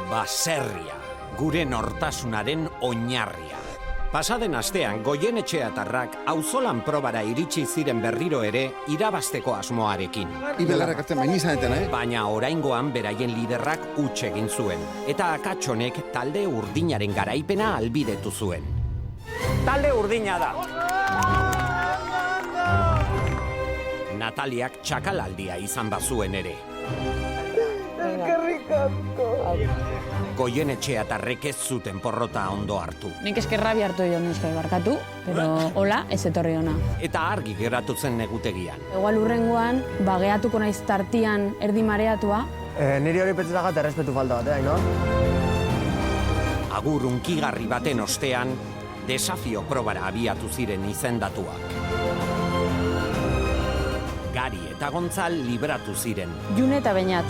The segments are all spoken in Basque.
Baserria, gure nortasunaren oinarria. Pasaden astean Goienetxeatarrak auzolan probara iritsi ziren berriro ere irabazteko asmoarekin. Ibelarrak arte maini zanetan, Baina oraingoan beraien liderrak huts egin zuen, eta akatsonek talde urdinaren garaipena ahalbidetu zuen. Talde urdina da! Nataliak txakalaldia izan bazuen ere. Goienetxeatarrek ez zuten porrota ondo hartu. Nik eskerrabi hartu dio nuzkai barkatu, pero hola ez etorri ona. Eta argi geratu zen negutegian. Igual urrengoan, bageatuko naiz tartian erdi mareatua. Niri hori petzetak errespetu falta bat, no? Agur unkigarri baten ostean, desafio probara abiatu ziren izendatuak. Gari eta Gontzal libratu ziren. June eta Beñat.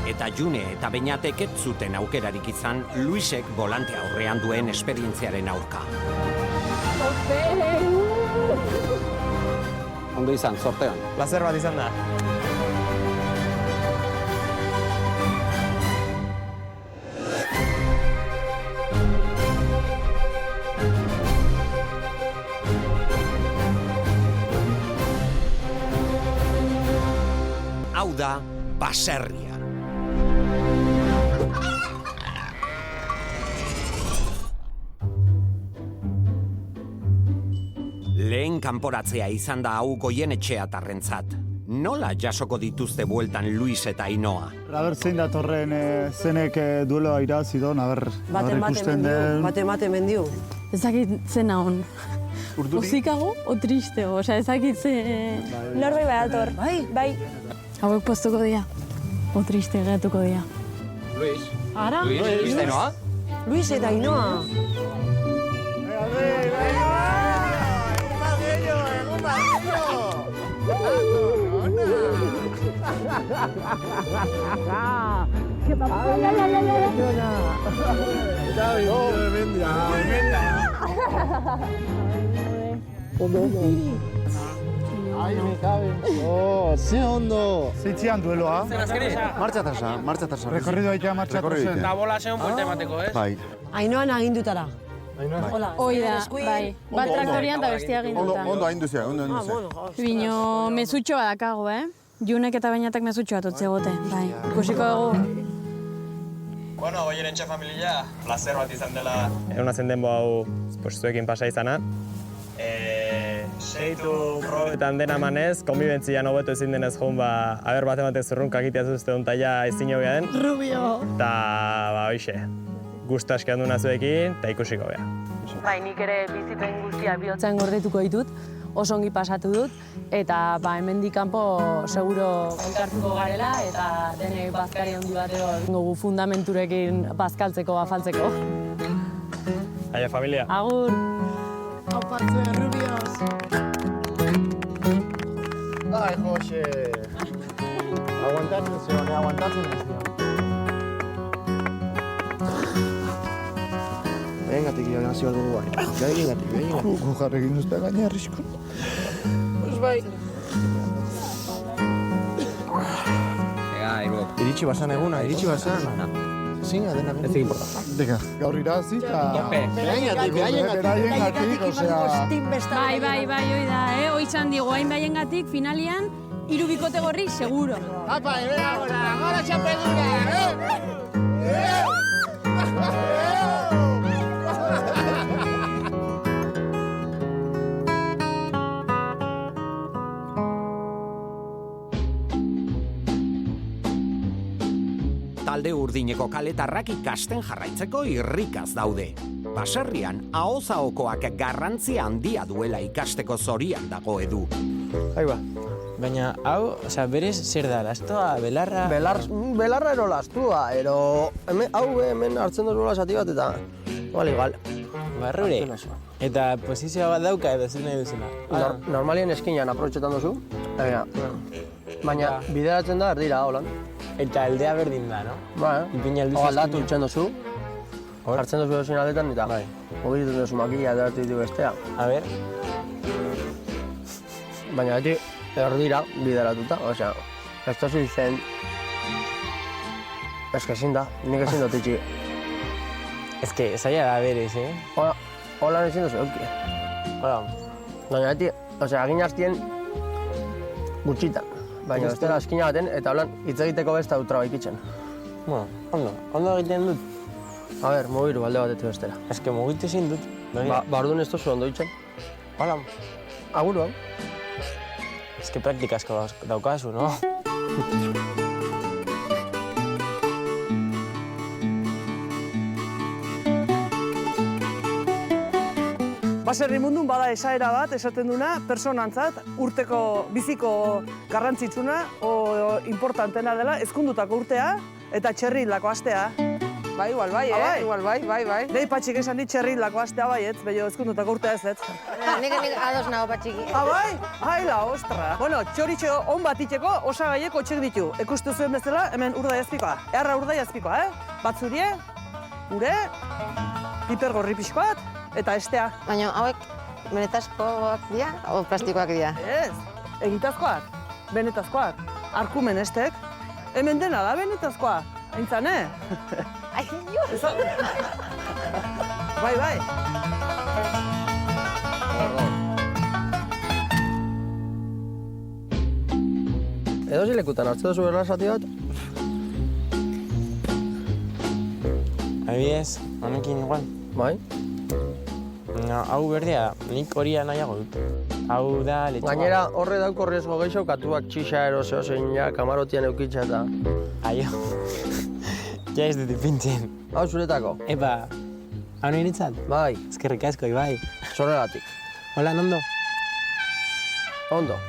Eta June eta Beñatek ez zuten aukerarik izan Luisek volante aurrean duen esperientziaren aurka. Ondo izan, sortean. Plazer bat izan da. Hau da, Baserria. Lehen kanporatzea izan da hau Goienetxeatarrentzat. Nola jasoko dituzte bueltan Luis eta Ainoa? Aber zein datorren zenek dueloa irabazi don, Bate mendiu. Ezakit zena hon. Uzikago o tristego, ezakit ze... Norbait badator. Bai. Hauek postuko dira. O triste geratuko dira. Luis. Ara? Luis eta Ainoa? Luis eta Ainoa. Ze ondo! Zeitzian dueloa. Martxa tasa. Rekorrido aitea martxa tasa. Eta bola zeon buelte emateko, ez? Bai. Ainoan agindutara. Hoi da, bai. Bat traktorian eta bestia ginduta. Ondo ainduzia. Bino, mezutxo badakago, Junek eta Beñatak mezutxo bat utzegote, bai. Ikusiko dugu. Bueno, Goienetxe familia, placer bat izan dela. Egun zen denbo hau zuekin pasa izana. Seitu probetan dena manez, konbibentzian hobeto ezin denez joan aber bat zurrunkak itea zuzte dut ja ezin hobea den. Rubio! Eta, hoixe, guztu aski handu nazuekin, eta ikusiko bea. Bai, nik ere bizipen guztia bihotzean gordituko ditut, oso ongi pasatu dut, eta hemendik kanpo seguro elkartuko garela, eta denek bazkari handi batero dugu fundamenturekin bazkaltzeko, afaltzeko. Aia, familia. Agur! Aupatze, Rubios! Ai, Jose! Aguantatzen zion, aguantatzen zion. Behengatik joan hasi bat dugu bai. Behengatik. Gu jarrekin duzte gaina arrisko. Pues bai. Iritsi basan eguna, iritsi basan. Zinga dena. Ez egin porta. Deka, gaur irazi eta... Beraiengatik, osea... Bai, hoi da, hoi txan digo, hain baiengatik finalian, 3 bikote gorri, seguro. Apa, gora txapeldura, Talde urdineko kaletarrak ikasten jarraitzeko irrikaz daude. Baserrian, ahozaokoak garrantzia handia duela ikasteko zorian dago Edu. Aiba, baina hau, berez zer da, lastoa, belarra... Belarra ero lastua, hau hemen hartzen dut zati bat eta... Igual. Barrure, eta posizioa bat dauka edo zer nahi duzuna. Normalien eskinean aprotxetan duzu, baina bideratzen da erdira, holan. Eta aldea berdin da, no? Ba, aldatu utxen duzu, hartzen duzu dozin aldetan, eta mobilitu duzu makila eta hartu ditu bestea. A ber? Baina beti erdira bideratuta, osea, ez duzu izen Ez que ezin da, nik ezin dut itxi. Ez que, zaila da berez, Hola ezin duzu, euki. Hola. Baina beti, agin hartien gutxitan. Baina ez dela eskina baten, eta holan hitz egiteko besta dutra baikitzen. Ondo egiten dut. A ber, mugiru alde batetik bestera. Ez que mugitu ezin dut. Bardun ez duzu ondo itzen. Hola. Aguru, hau? Ez que praktika asko daukazu, no? Baserri mundun bada esaera bat, esaten duna, personantzat, urteko biziko garrantzitsuna o importantena dela, ezkundutako urtea eta txerrildako astea. Bai, igual bai, igual bai. Nei patxik esan dit txerrildako astea baietz, bello ezkundutako urtea ez ez. Nik ados nago patxiki. Bai? Aila, ostra. Bueno, txoritxo on bat itxeko osagaiek otxek ditu. Ekustu zuen bezala, hemen urdai azpikoa. Eharra urdai azpikoa, Bat zurie, ure, piper gorri pixko bat, eta estea. Baina hauek benetazkoak dira o plastikoak dira? Ez, egitazkoak, benetazkoak, arkumen estek. Hemen dena da benetazkoa, aintzane? Ai, jo! Bai. Edozi lekutan hartze duzu erlazati bat? Adibidez, honekin igual. Bai? Hau berdea, nik horia nahiago dut. Hau da letxoa. Gainera, horre dauko riesgo gehiago katuak txixa eroseo zein ja kamarotian eukitza eta... Aio. Ja ez dut ipintzen. Hau zuretako? Epa, hau niretzat? Bai. Ezkerrik asko, Ibai. Zorregatik. Hola, ondo? Ondo.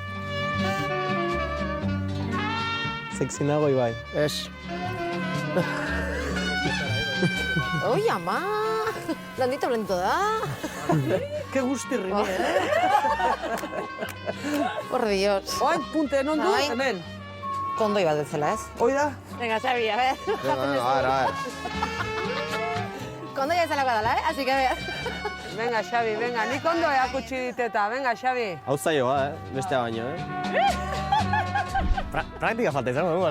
Sexy nago, Ibai. Ez. Oi, ama! Blandito da. Ke guztirri, Por Dios. Oain, punte nondu, hemen. Kondoi bat bezala, ez? Hoi da? Venga, Xabi, a ver. A ver. Kondoi bezalakoa dela, así que a ver. Venga, Xabi, venga, nik ondo eakutsi diteta, venga, Xabi. Hau zaioa, bestea baino, Praktika falta izango dugu,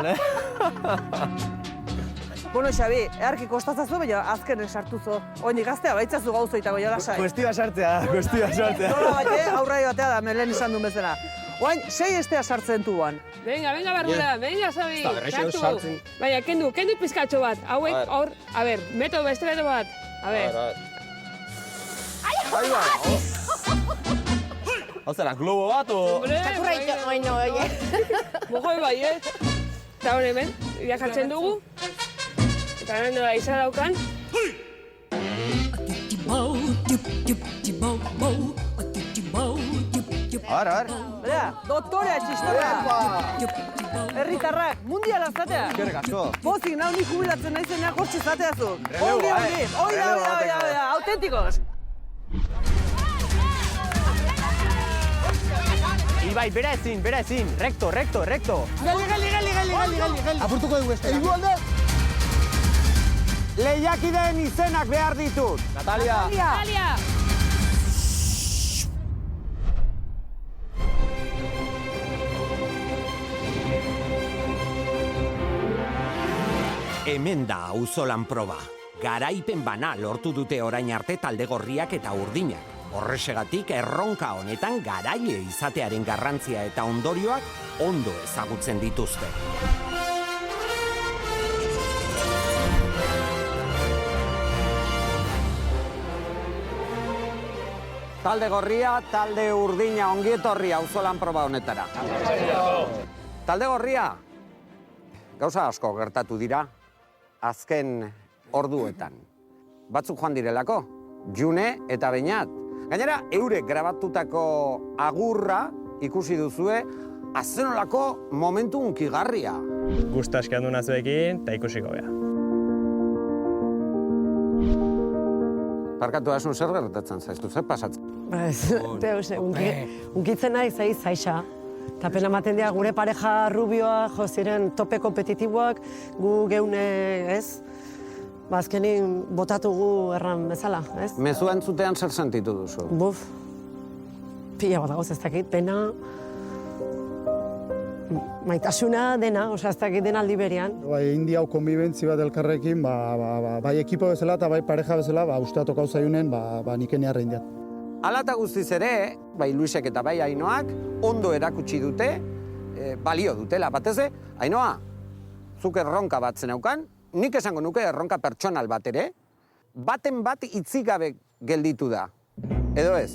Bueno, Xabi, eharki kostatzazu, baina azkenek sartuzo. Oinik gaztea baitzazu gauzoita goia lasai. Kuestioa sartzea. Nola bate, aurrai batea da, melen izan duen bezala. Oain, 6 estea sartzen duan. Venga, berdura, venga, Xabi, sartu. Baina, kendu pizkatxo bat. Hauek, hor, a ber, beste meto bat. A ber. Ahí va. Hau zera, globo bat, o... Txakurraito, oino, oie. Mojoi bai, Eta hori hemen, jartzen dugu. Eta hemen da izan daukan. Ara. Bera, doktorea txistora. Herritarrak, mundiala zatea. Eskerrik asko. Pozik, nau nik jubilatzen naizenean hortxe zateazu. Relevo, Oida, autentikos. Ibai, bera ezin, recto. Gali. Apurtuko dugu ez. Igualde! Lehiakideen izenak behar ditut. Natalia. Hemen da auzolan proba. Garaipen bana lortu dute orain arte talde gorriak eta urdinak. Horrexegatik erronka honetan garaile izatearen garrantzia eta ondorioak ondo ezagutzen dituzte. Talde gorria, talde urdina ongietorri auzolan proba honetara. Talde gorria, gauza asko gertatu dira, azken orduetan. Batzuk joan direlako, June eta Beñat. Gainera, eurek grabatutako agurra ikusi duzue, azenolako momentu unkigarria. Gusta askean du nazuekin, eta ikusiko beha. Parkatu asun zer gertatzen zaiztu, zer pasatzen? Unkitzen nahi zaixa. Eta pena maten dira gure pareja rubioa, jo ziren tope kompetitiboak, gu geune, ez? Azkenin botatu gu erran bezala, ez? Mezua entzutean zer sentitu duzu? Buf, pila bat dagoz ez dakit, pena... maitasuna dena, osea, ez dakit dena aldi berean. Bai, India hau konbibentzi bat elkarrekin, bai ekipo bezala eta bai pareja bezala, ustea tokau zaiunen, niken eharrein diat. Hala eta guztiz ere, bai Luisek eta bai Ainoak, ondo erakutsi dute, balio dutela. Batez, Ainoa, zuk erronka bat zeneukan, nik esango nuke erronka pertsonal bat ere, baten bat itzik gabe gelditu da. Edo ez?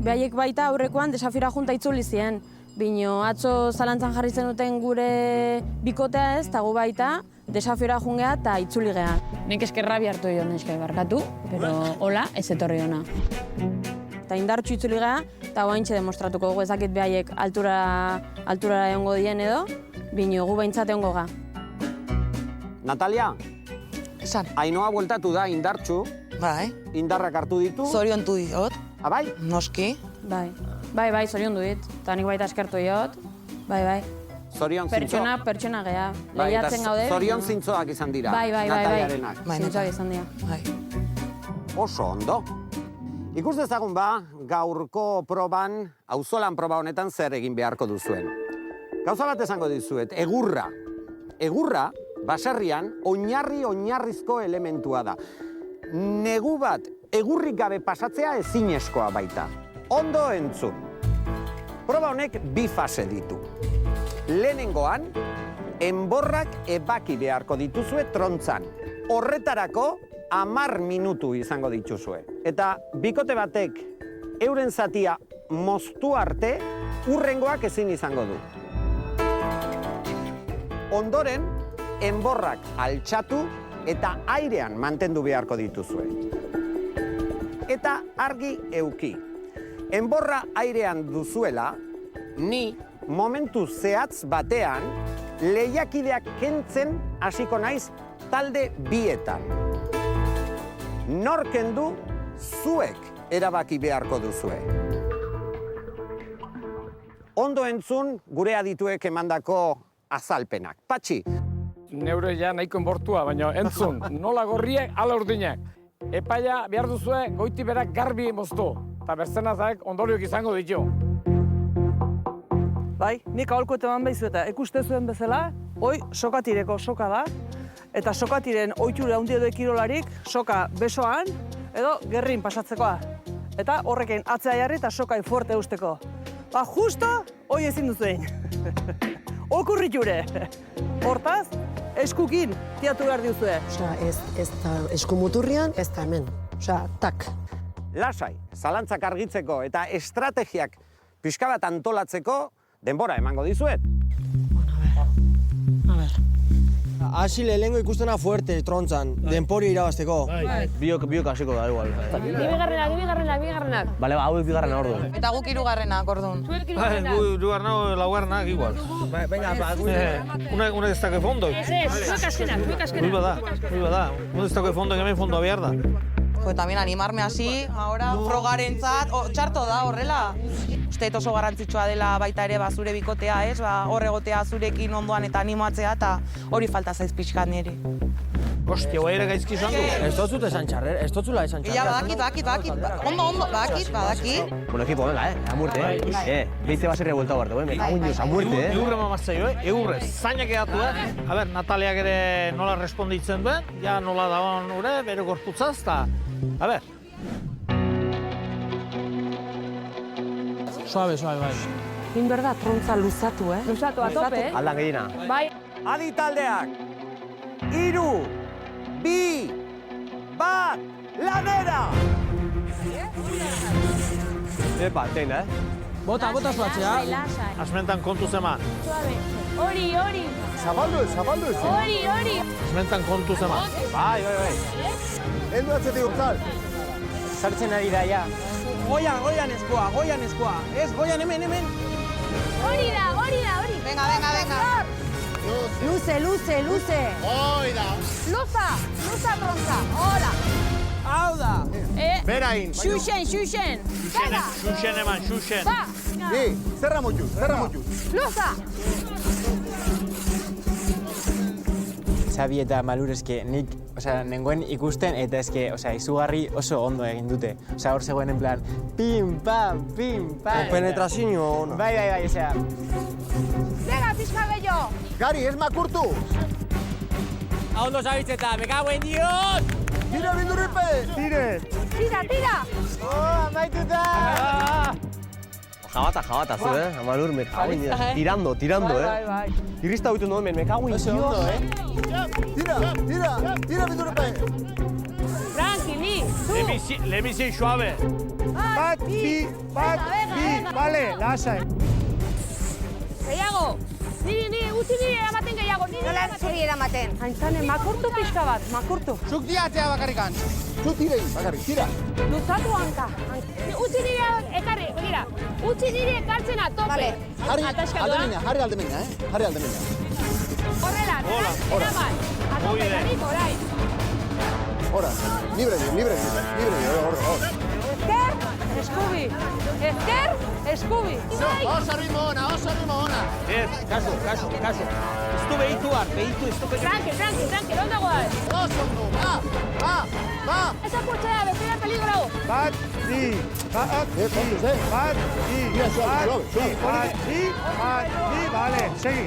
Behaiek baita aurrekoan desafiora junta itzuli zien. Bino atzo zalantzan jarri zenuten gure bikotea ez, eta gu baita desafiora jungea eta itzuli geha. Nik eskerra bihartu jo neske barkatu, pero hola, ez etorri ona. Eta indartxu itzuli geha, eta guaintxe demostratuko gu ezakit behaiek alturara egongo dien edo, bino gu behintzat egongo ga. Natalia, Ainoa bueltatu da indartxu, indarrak hartu ditu. Zoriontu diot. Bai? Noski. Bai, zoriondu dit. Eta nik baita eskertu diot. Bai. Zorion zintzo. Pertsona geha. Lehiatzen gaude. Zorion zintzoak izan dira. Bai. Nataliarenak. Zintzoak izan dira. Oso ondo. Ikus dezagun gaurko proban, auzolan proba honetan zer egin beharko duzuen. Gauza bat esango dizuet, egurra. Egurra, baserrian, oinarrizko elementua da. Negu bat, egurrik gabe pasatzea ezinezkoa baita. Ondo entzun. Proba honek bi fase ditu. Lehenengoan, enborrak ebaki beharko dituzue trontzan. Horretarako 10 minutu izango dituzue. Eta bikote batek euren zatia moztu arte, hurrengoak ezin izango du. Ondoren, enborrak altxatu eta airean mantendu beharko dituzue. Eta argi euki. Enborra airean duzuela, ni momentu zehatz batean lehiakideak kentzen hasiko naiz talde bietan. Nor kendu, zuek erabaki beharko duzue. Ondo entzun gure adituek emandako azalpenak. Patxi. Neure ja nahiko enbortua, baina entzun, nola gorriek, ala urdinak. Epaia behar duzue goiti berak garbi moztu. Eta berzenazak ondorioak izango ditu. Bai, nik aholko eman behizu eta ikuste zuen bezala, hoi sokatireko soka da. Eta sokatiren ohitura handi edo kirolarik, soka besoan edo gerrin pasatzekoa. Eta horrekin atzea jarri eta sokai fuerte usteko. Justo, hoi ezin duzuen. Okurriture. Hortaz, eskukin tiatu behar diuzue. Osea, ez da eskumuturrian, ez da hemen. Osea, tak. Lasai, zalantzak argitzeko eta estrategiak pixka bat antolatzeko denbora emango dizuet. Hasi lehengo ikustena fuerte, trontzan, denpori irabazteko. Biok hasiko da, igual. Bigarrenak. Bale, hauek bigarrena orduan. Eta guk hirugarrenak, orduan. Hirugarrenak, laugarrenak, igual. Venga, Una ez dake fondo. Zuek azkenak. Muy bada. Una ez dake fondo, hemen fondoa behar da. Jo, también animarme así, ahora frogarentzat, txarto da horrela. Uste oso garrantzitsua dela baita ere zure bikotea, ez? Hor egotea zurekin ondoan eta animatzea eta hori falta zaiz pixkat niri. Hostia, guai ere gaizki izan du. Ez dotzut esan txarrer, ez dotzula esan txarrer. Badakit. Ondo, badakit. Bueno, equipo, venga, a muerte, Beite baserria buelta bardo, me cago en Dios, a muerte, Eurre mamazzaio, Eurre, zainak edatu, A ber, Nataliak ere nola responditzen duen, ja nola dagoen ure, bere gorputzaz, eta... A ber. Suave, bai. Egin behar da, trontza luzatu, Luzatu, a tope, Aldan gehiena. Bai. Adi taldeak, 3, 2, 1, lanera! Epa, tein, Bota zuatzea. Asmentan kontu zeman. Hori. Zabaldu. Hori. Asmentan kontu zeman. Bai. Eldu atzetik urtzal. Sartzen ari da, ja. Goian eskoa. Ez, goian hemen. Hori da. Venga. Luze. Hoi da. Luza tronza. Hola. Hau da. Berain. Xuxen. Xuxen eman. Zerra motxuz. Luza. Xabi eta Malur eske nik, nengoen ikusten eta eske, izugarri oso ondo egin dute. Hor zegoen en plan, pim, pam, pim, pam. Penetrazio, no? Bai, Venga, pixka gehiago! Gari, ez makurtu! Ondo zabitzeta, me cago en Dios! Tira, Bildurripe! Tire! Tira! Amaituta! Jabata, zu, Amalur, me cago en Dios. Tirando, Bai. Irrista huitu nomen, me cago en Dios. Tira, Bildurripe! Tranquili, zu! Lehenbizi suabe! Bat, bi, bale, lasai! Gehiago! Utzi niri eramaten gehiago, Nola zuri eramaten? Aintzane, makurtu pixka bat, makurtu. Zuk diatzea bakarrikan! Zuk tirei, bakarrik, tira! Luzatu hanka. Utzi niri ekarri, begira. Utzi niri ekartzena, tope. Jarri aldemina. Horrela, eraman. Atopetanik orain. Hora, libre, hor. Ezker, eskubi. Oso ritmo ona. Ez, kasu. Ez du behitu. Tranqui, ondo goaz. Oso ondo, ba! Ez apurtzea, bezala peligro. Bat, bi, vale, segi.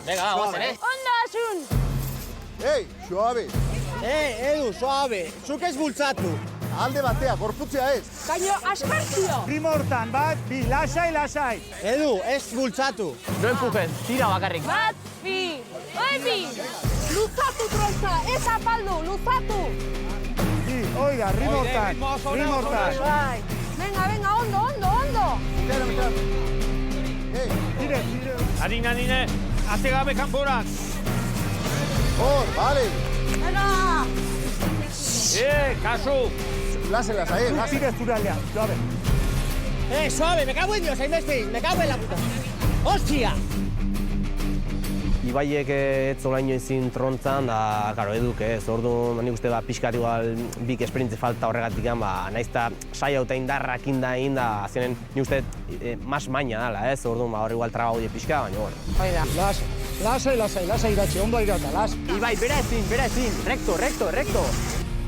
Venga, guazen, Ondo asun. Ei, suabe. Edu, suabe, zuk ez bultzatu. Alde batea, gorputzea ez. Kaino, aspertzio. Primo hortan, bat, bi, lasai. Edu, ez bultzatu. No empujen, tira bakarrik. Bat, bi. Luzatu trontza, ez apaldu, luzatu. Sí, oiga, ritmo hortan. Bai. Venga, ondo. Tire. Adine, ate gabe kanporak. Hor, vale. Venga! Kasu! Lasai. Tire zure aldea, suabe. Suabe, me cago en Dios, hainbeste, me cago en la puta. Hostia! Ibaiek ez zola inoizin trontzan, da, karo, eduk ez, orduan, nik uste pixkat igual bik esperintze falta horregatik, naizta saia eta indarrak indain, da, azkenen, nik uste mas maina dala, ez, orduan, hor igual traba hori pixka, baina, bueno. Oida. Lasai iratxe, ondo irata, las. Ibai, bera ezin, recto.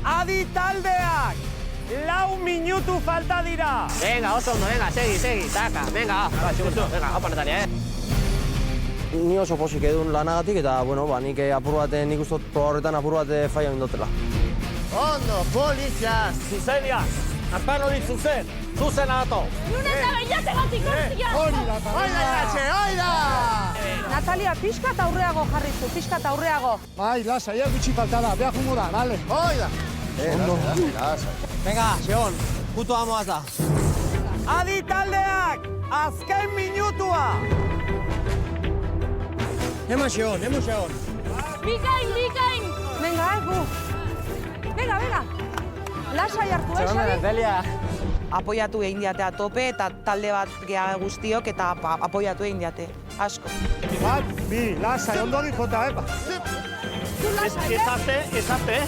Adi taldeak! 4 minutu falta dira! Venga, oso ondo, venga, segi, taka, venga, haupa Natalia, Ni oso posik edun lanagatik eta, bueno, nik apur bat, nik ustot proba horretan apur bat faia mindotela. Ondo, polizia! Zuzenia, azpan hori zuzen agato. Nuneta behiate gatik, hostia! Oida! Natalia, pixkat aurreago jarrizu, pixkat aurreago. Bai, lasai, gutxi falta da, behar jungo da, bale? Oida! Ondo. Lasai. Venga, Xeon, puto amoaz da. Adi taldeak, azken minutua! Hemen Xeon. Bikain! Venga, gu. Venga. Lasai hartu, Xabi? Natalia. Apoiatu egin diatea tope eta talde bat geha guztiok eta apoiatu egin diate. Asko. Bat, bi, lasai, ondo dikota, Ezate.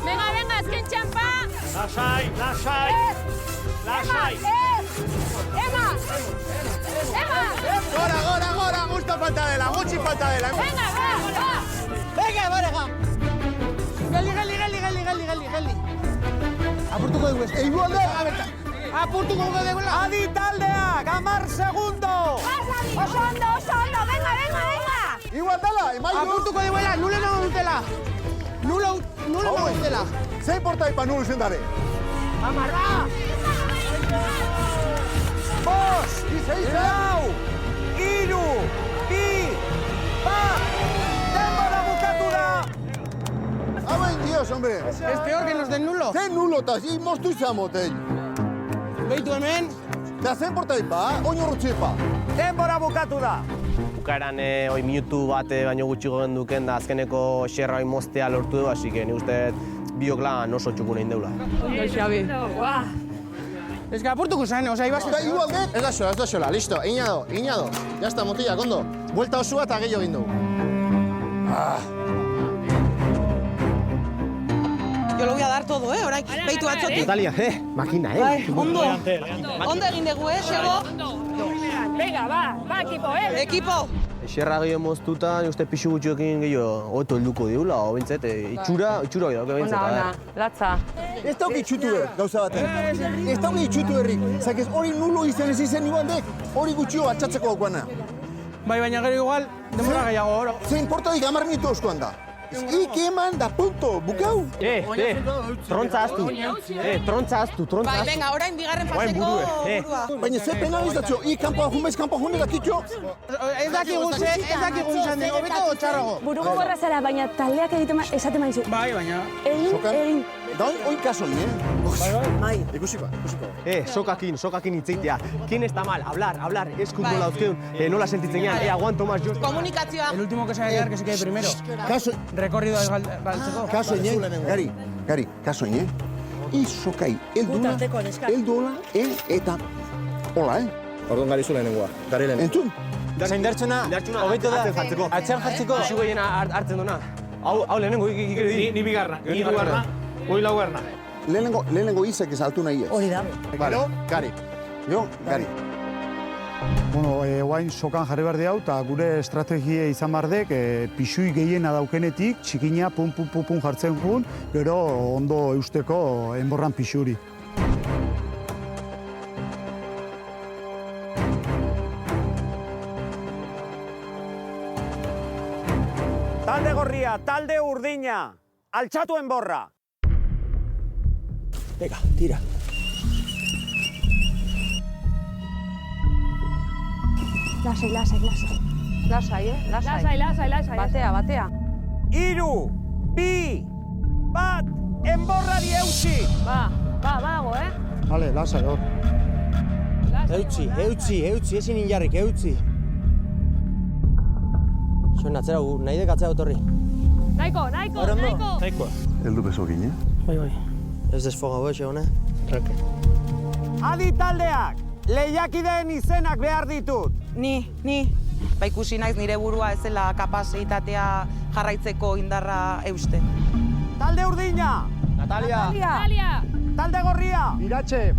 Venga, azken txampa! Lasai. Ema! Gora, gutxi falta dela. Venga, va! Gali. Apurtuko dugu ez. Igualde! Apurtuko dugu. Adi taldeak, 10 segundo! Oso ondo, venga! Igualdela, emaitu! Apurtuko duguela, nule nago dutela. Nule nago dutela. Zein porta ipa nulu zendare? Amarra! 5, 4, 3, 2, 1, denbora bukatu da! Hauen dios, hombre! Es peor que los del nulo. Zein nulo eta zi moztu izamoten. Beitu hemen. Da zein porta ipa, oin horrotxipa. Denbora bukatu da! Bukaeran minutu bat baino gutxiko genduken da azkeneko xerra moztea lortu du, así que ni uste biok lan oso txukun egin deula. Ondo, Xabi. Ez que apurtuko zen, oza, ibas... Ez da xola, listo, egin ado. Ya está, motilla, kondo. Buelta osua eta gehiago egin dugu. Yo lo voy a dar todo, orain, beitu atzotik. Natalia, makina, Ondo egin dugu, Xego. Venga, ba, ekipo, Ekipo! Xerra gehiago moztuta, uste pixu gutxioekin gehiago hobeto helduko diula, o bintzet, itxura gehiago bintzet. Ona, latza. Ez dauki itxutu gauza baten. Ez dauki itxutu berrik. Zakez hori nulo izan ez izen igualdek, hori gutxio atxatzeko daukana. Bai, baina gero igual, denbora gehiago oro. Ze importadik 10 minutu oskoan da. Ik eman da punto, bukau. Trontza aztu. Trontza aztu. Bai, venga, orain bigarren faseko burua. Baina ze penalizazio, kanpoa junbeiz, kanpoa junbe dakitxo. Ez dakigu izan den, hobeto o txarrago. Buruko gorra zara, baina taldeak esaten maizu. Bai, baina. Egin. Da hoi kasoin, Bai. Ikusiko. Sokakin itzeitea. ¿Quién está mal? Hablar. Ez futbola dauzkeun, nola sentitzen gean, aguanto más yo. Komunikazioa. El último que se va a quedar, que se quede primero. Kaso. Recorrido galtzeko. Kasoin, Gari, kasoin, Izokai, eldola, eta hola, Orduan Gari zu lehenengoa. Gari lehen. Entzun? Zaindartxuna, hobeto da. Atzean jartzeko. Zu gehiena hartzen duna. Hau lehenengo ikere di. Ni bigarna. Hirugarna. Hoi laugarna. Lehenengo izek ez altu nahi ez. Hori da. Vale, Gari. Gari. Bueno, guain sokan jarri behar hau, eta gure estrategia izan bardek, pixui gehiena daukenetik, txikina pun jartzen jun, gero ondo eusteko enborran pixuri. Talde gorria, talde urdina, altxatu enborra. Venga, tira. Lasai. Lasai. Batea. 3, 2, 1, enborrari eutxi! Bago, Vale, lasai hor. Eutxi, ezin injarrik, eutxi. Zuen atzera gu, nahi dek atzera otorri. Naiko. Eldu bezokin, Bai. Ez desfoga boxe, hone? Adi taldeak, lehiakideen izenak behar ditut. Ni. Ba ikusi naiz nire burua ez zela kapazitatea jarraitzeko indarra euste. Talde urdina. Natalia. Talde gorria. Iratxe.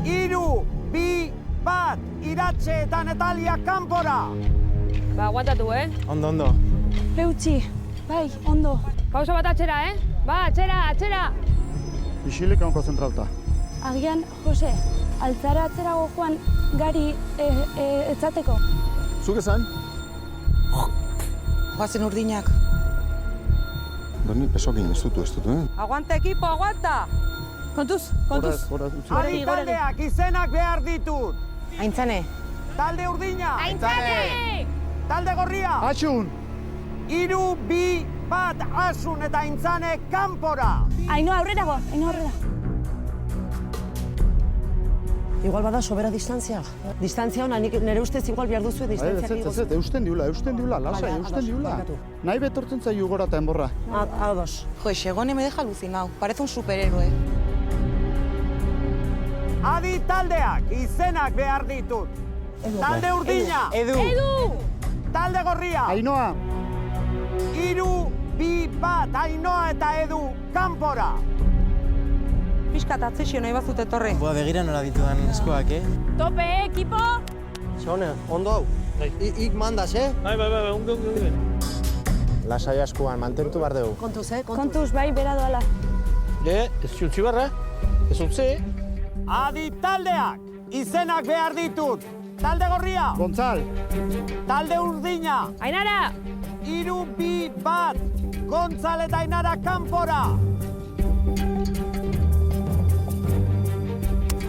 3, 2, 1, Iratxe eta Natalia kanpora. Ba, aguantatu, Ondo. Eutxi. Bai, ondo. Pausa bat atxera, Ba, atxera. Ixilik egon konzentrauta. Agian, Jose, altzara atzerago joan Gari etzateko. Zuk esan? Joazen urdinak. Doni pesokin ez dutu, Aguanta, ekipo, aguanta! Kontuz. Adi taldeak izenak behar ditut. Aintzane. Talde urdina. Aintzane! Talde gorria. Asun! 3, 2, 1, Asun eta Aintzane kanpora. Ainoa aurrera. Igual bada sobera distantzia. Distantzia hona, nire ustez igual behar duzu distantzia. Ez, eusten diula, lasai, eusten diula. Nahi betortzen zaiu gora eta enborra. Ados. Jo, Xegone me deja alucinado. Parece un superhéroe. Adi taldeak izenak behar ditut. Talde urdina. Edu! Talde gorria. Ainoa. 3, 2, 1, Ainoa eta Edu kanpora. Piskat atzesio nahi bazut etorri. Begira nola ditudan eskoak, Tope, ekipo! Zone, ondo hau. Ik mandaz, Bai, unge. Lasai askoan, mantentu behar dugu. Kontuz, bai, bera doala. Ez utzi barra? Ez utzi? Adi taldeak izenak behar ditut. Talde gorria. Gontzal. Talde urdina. Ainara! 3, 2, 1, Gontzal eta Ainara kanpora.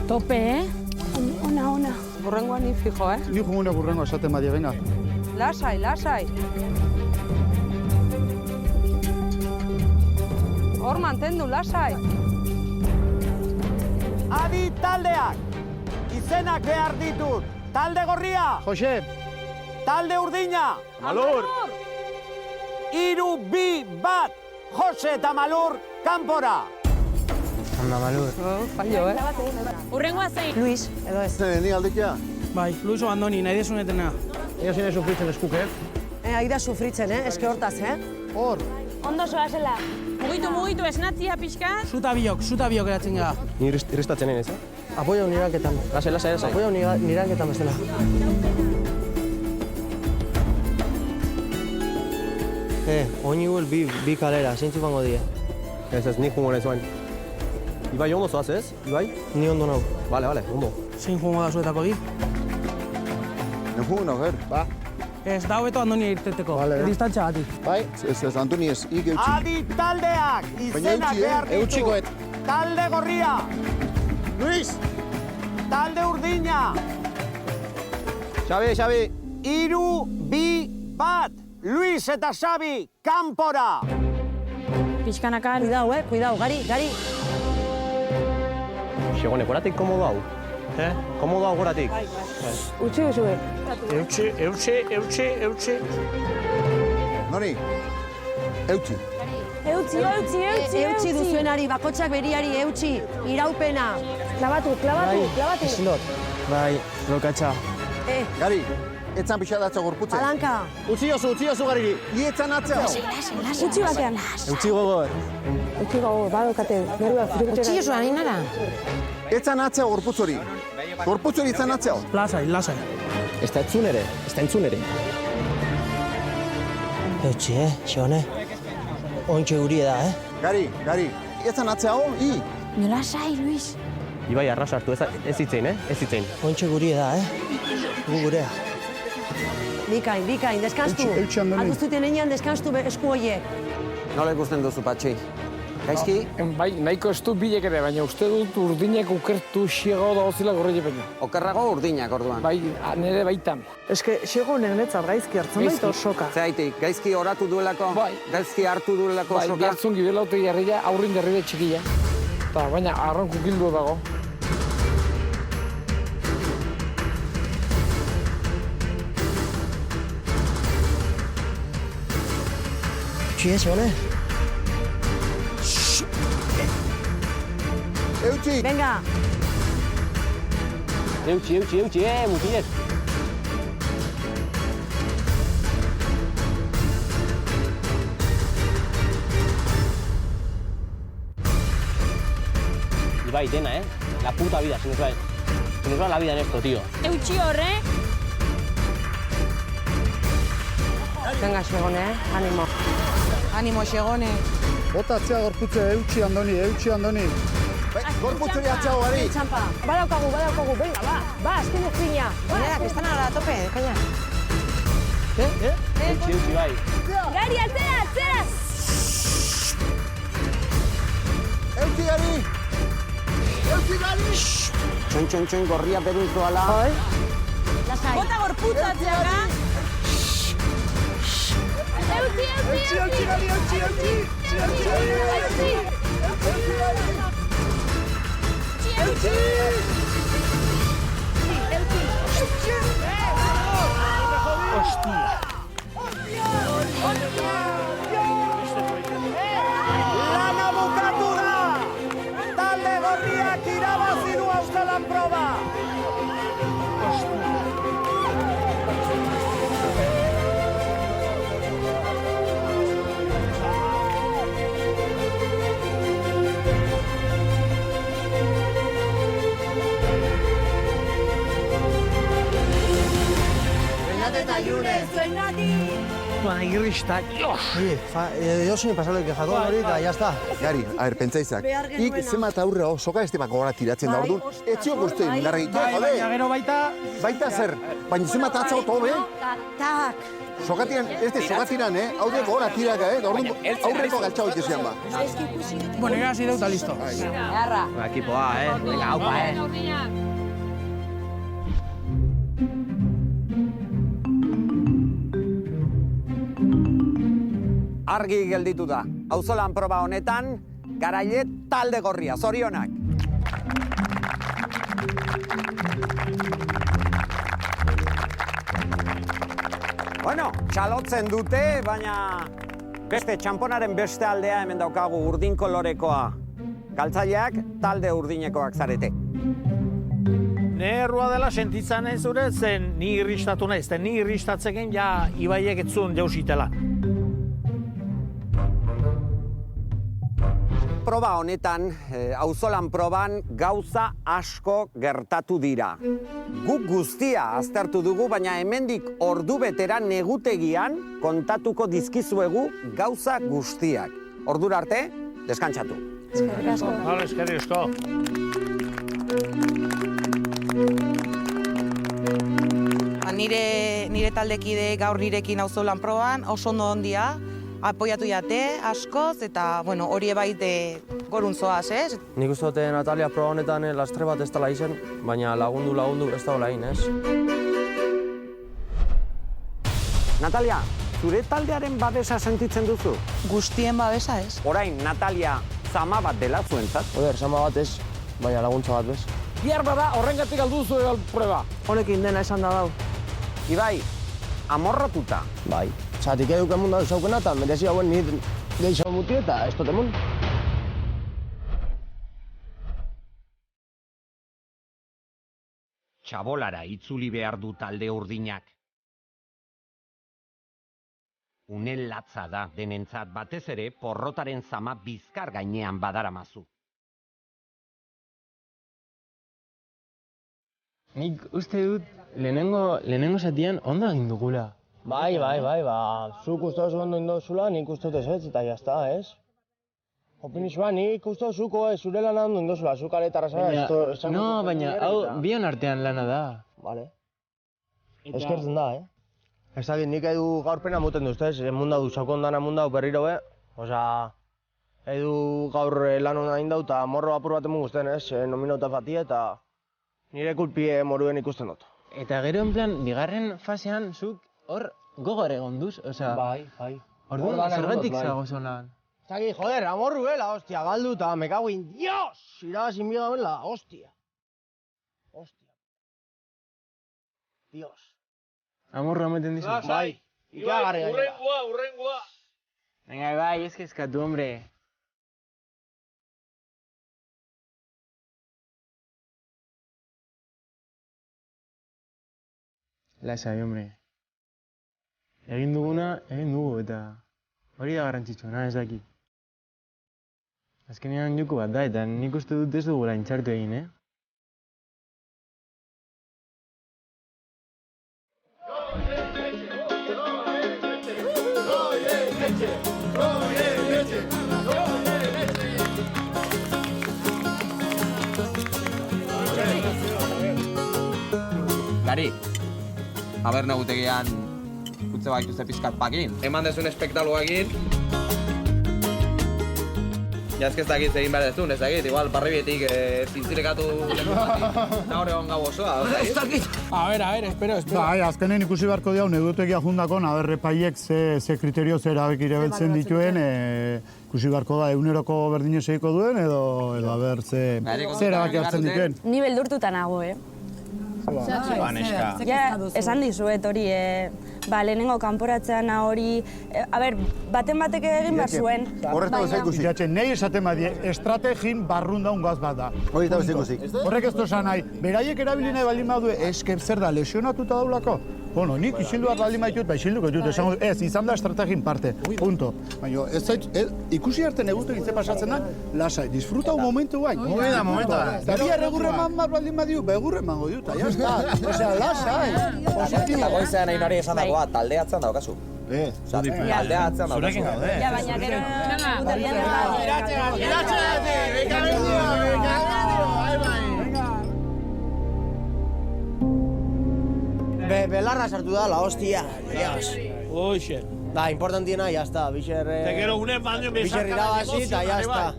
Tope, Ona. Burrengoa ni fijo, Ni jugune burrengo esaten badia, venga. Lasai. Hor mantendu, lasai. Adi taldeak izenak behar ditut. Talde gorria. Jose. Talde urdina. Malur. 3, 2, 1, Jose eta Malur kanpora. Anda, Malur. Fallo, Urrengoa zein. Luis, edo ez. Ni aldekia? Bai, Luis o Andoni, nahi desunetena. Ega zine sufritzen eskuk, Aida sufritzen, eske hortaz, Hor. Ondo zoazela. Mugitu, esnatzia pixka. Zuta biok eratzen gara. Ni irristatzen ez, Apoio niranketan. Lasai. Apoio niranketan bestela. Oin igual bi kalera, zeintzu bango die. Ez, nik jungo nahi zuen. Ibai, ondo zoaz, ez? Ibai? Ni ondo nau. Bale, ondo. Zein joango da zuetako bi? Ne jugu nago, Ba. Ez, da hobeto Andonia irteteko. Distantzia batik. Bai, ez, Antoni ez, ik eutxi. Adi taldeak, izenak behar ditu. Eutxikoet. Talde gorria. Luis! Talde urdina. Xabi. 3, 2, 1. Luis eta Xabi, kanpora. Pixkanakan. Cuidao, gari. Xegonek, goratik komodo hau? Komodo hau goratik? Utsi duzu. Eutxi. Noni? Eutxi. Eutxi duzuenari, bakotxak beriari, eutxi, iraupena. Klabatu. Ezin dut. Bai, lokatxa. Gari, etzan pixadatza gorputzen. Palanka. Utzi jozu gariri. Ietzan atzea. Utsi batean. Eutxi gogor. Badokate. Utsi jozu aninara. Etzan atzea gorputz hori. Gorputz hori etzan atzea. Lasai. Ez da entzun ere. Eutxi, xeone. Ointxe gurie da, Gari, etzan atzea ho, Lasai, Luis. Ibai, arras hartu, ez hitzein, ez hitzein. Ointxe gurie da, Gu gurea. Bikain, deskanstu. Eutxi Andoni. Alduztuten enean deskanstu esku horiek. Nola ikusten duzu, Patxi? Gaizki? Bai, nahiko ez du bilek ere, baina uste dut urdinek ukertu xiego da gozila gorri baino. Okerrago urdinak, orduan. Bai, nire baitan. Eske, xego netzat gaizki hartzen baita soka. Zeraitik, gaizki oratu duelako? Bai. Gaizki hartu duelako Bai, soka? behartzun gibelautu jarria, aurrin jarri txikia. Ta, baina arronku gildu dago. Eutxi, xeone. Eutxi! Venga. Eutxi, mutilez. Ibai, dena, La puta vida, se nos va la vida en esto, tío. Eutxi horre. Venga, Xegone, animo. Animo, Xegone. Bota atzea gorputze, Eutxi Andoni. Gorputz hori atzea gari. Badaukagu, venga, ba, azken ezina. Mira, que están ahora a tope, calla. Eutxi, bai. Gari, atzera! Eutxi gari! Txon, gorria beruz doala. Lasai. Bota gorputza atzeara. Lana bukatu da! Talde gorriak irabazi du Auzolan proba! Irrista, Oye, Josini pasalo que jadon hori eta jazta. Gari, a ver, pentsaizak. Ik zemat aurre soka este gora tiratzen da orduan. Etxio guzti indarra egitea, Baina gero Baita zer, baina zemat atzau tobe. Tak. Sokatiran, sokatiran, hau de gora tiraka, orduan aurreko galtxau itezian ba. Bueno, ya hasi deuta, listo. Erra. Ekipoa, Venga, haupa, Argi gelditu da. Auzolan proba honetan, Garaile talde gorria. Zorionak. Bueno, txalotzen dute, baina beste txamponaren beste aldea hemen daukagu urdin kolorekoa. Galtzaileak talde urdinekoak zarete. Nerrua dela sentitzen ez zure, zen ni irristatu nahi, zen ni irristatzeken ja Ibaiek etzun jausitela. proba honetan, auzolan proban, gauza asko gertatu dira. Guk guztia aztertu dugu, baina hemendik ordu betera negutegian kontatuko dizkizuegu gauza guztiak. Ordura arte, deskantsatu. Eskerrik asko. Vale, eskerrik asko. Nire taldekide gaur nirekin auzolan proban, oso ondo ondia, apoiatu jate, askoz, eta, bueno, hori ebaite gorun zoaz, ez? Nik uste dute Natalia proba honetan lastre bat ez dela izen, baina lagundu ez da olain, ez? Natalia, zure taldearen babesa sentitzen duzu? Guztien babesa, ez? Orain, Natalia, zama bat dela zuentzat? Oder, zama bat ez, baina laguntza bat bez. Bihar bada horrengatik alduzu prueba. Honekin dena esan da dau. Ibai, amorratuta. Bai, zatik eduk emun da zaukena eta merezi hauen nire gehiago muti eta ez dut emun. Txabolara itzuli behar du talde urdinak. Unen latza da denentzat batez ere porrotaren zama bizkar gainean badaramazu. Nik uste dut lehenengo zatian ondo egin dugula. Bai, zuk uste duzu ondo indozula, nik uste dut ez eta jazta, ez? Opinizua, nik uste dut zuko zure lana ondo indozula, zuk aletara zara. No, baina hau bion artean lana da. Bale. Eskertzen da, Ez da, nik edu gaurpena muten duzte, munda du, sakondana munda du berriro be. Osa, edu gaur lan hona indau eta morro apur bat emun guztien, nominauta fatia eta nire kulpie moruen ikusten dut. Eta gero en plan, bigarren fasean zuk hor gogor egon duz, osa... Bai. Orduan, zergatik zago zolan? Zaki, joder, amorru la hostia, galdu eta me cago en Dios! Irabazin biga la hostia. Dios. Amorru ameten dizu? Bai, ikagarri gainera. Urrengoa! Venga, bai, ez que eskatu, hombre. Lasai, hombre. Egin duguna, egin dugu, eta hori da garrantzitsua, ez daki. Azkenean joku bat da, eta nik uste dut ez dugula intxartu egin, Gari, haber negutegian utze baituzte pizkat pakin. Eman dezun espektaloa egin. Ja, ez dakit egin behar dezun, ez dakit. Igual, barribietik zintzirekatu eta hori egon gau osoa. Ez dakit. A ver, espero. Bai, azkenen ikusi beharko diau negutegia jundakon, aber epaiek ze kriterio zer abekire beltzen dituen, ikusi beharko da eguneroko berdine segiko duen, edo aber zer abaki hartzen dituen. Ni beldurtuta nago, Ja, esan dizuet hori, lehenengo kanporatzean hori, baten batek egin behar zuen. Horretu ez ikusi. Nahi esaten badie, estrategin barrun daun gaz bat da. Hori eta ez ikusi. Horrek ez tozan nahi, beraiek erabili nahi baldin badu, esker zer da, lesionatuta daulako? Bueno, nik isildu bat baldin baitut, isilduko ditut, esango, izan da estrategin parte, punto. Baina, ikusi arte negutu egin pasatzen da, lasai, disfrutau momentu bain. Momentu da. Eta bihar egurre eman bat baldin badiu, egurre emango dut, eta jazta. Osea, lasai, positibo. Eta goizean egin hori esan dagoa, taldea atzan daukazu. Taldea atzan daukazu. Zurekin gaude. Ja, baina Belarra sartu da, la hostia. Oixe. Da, importantiena, jazta. Bixer irabazi eta jazta.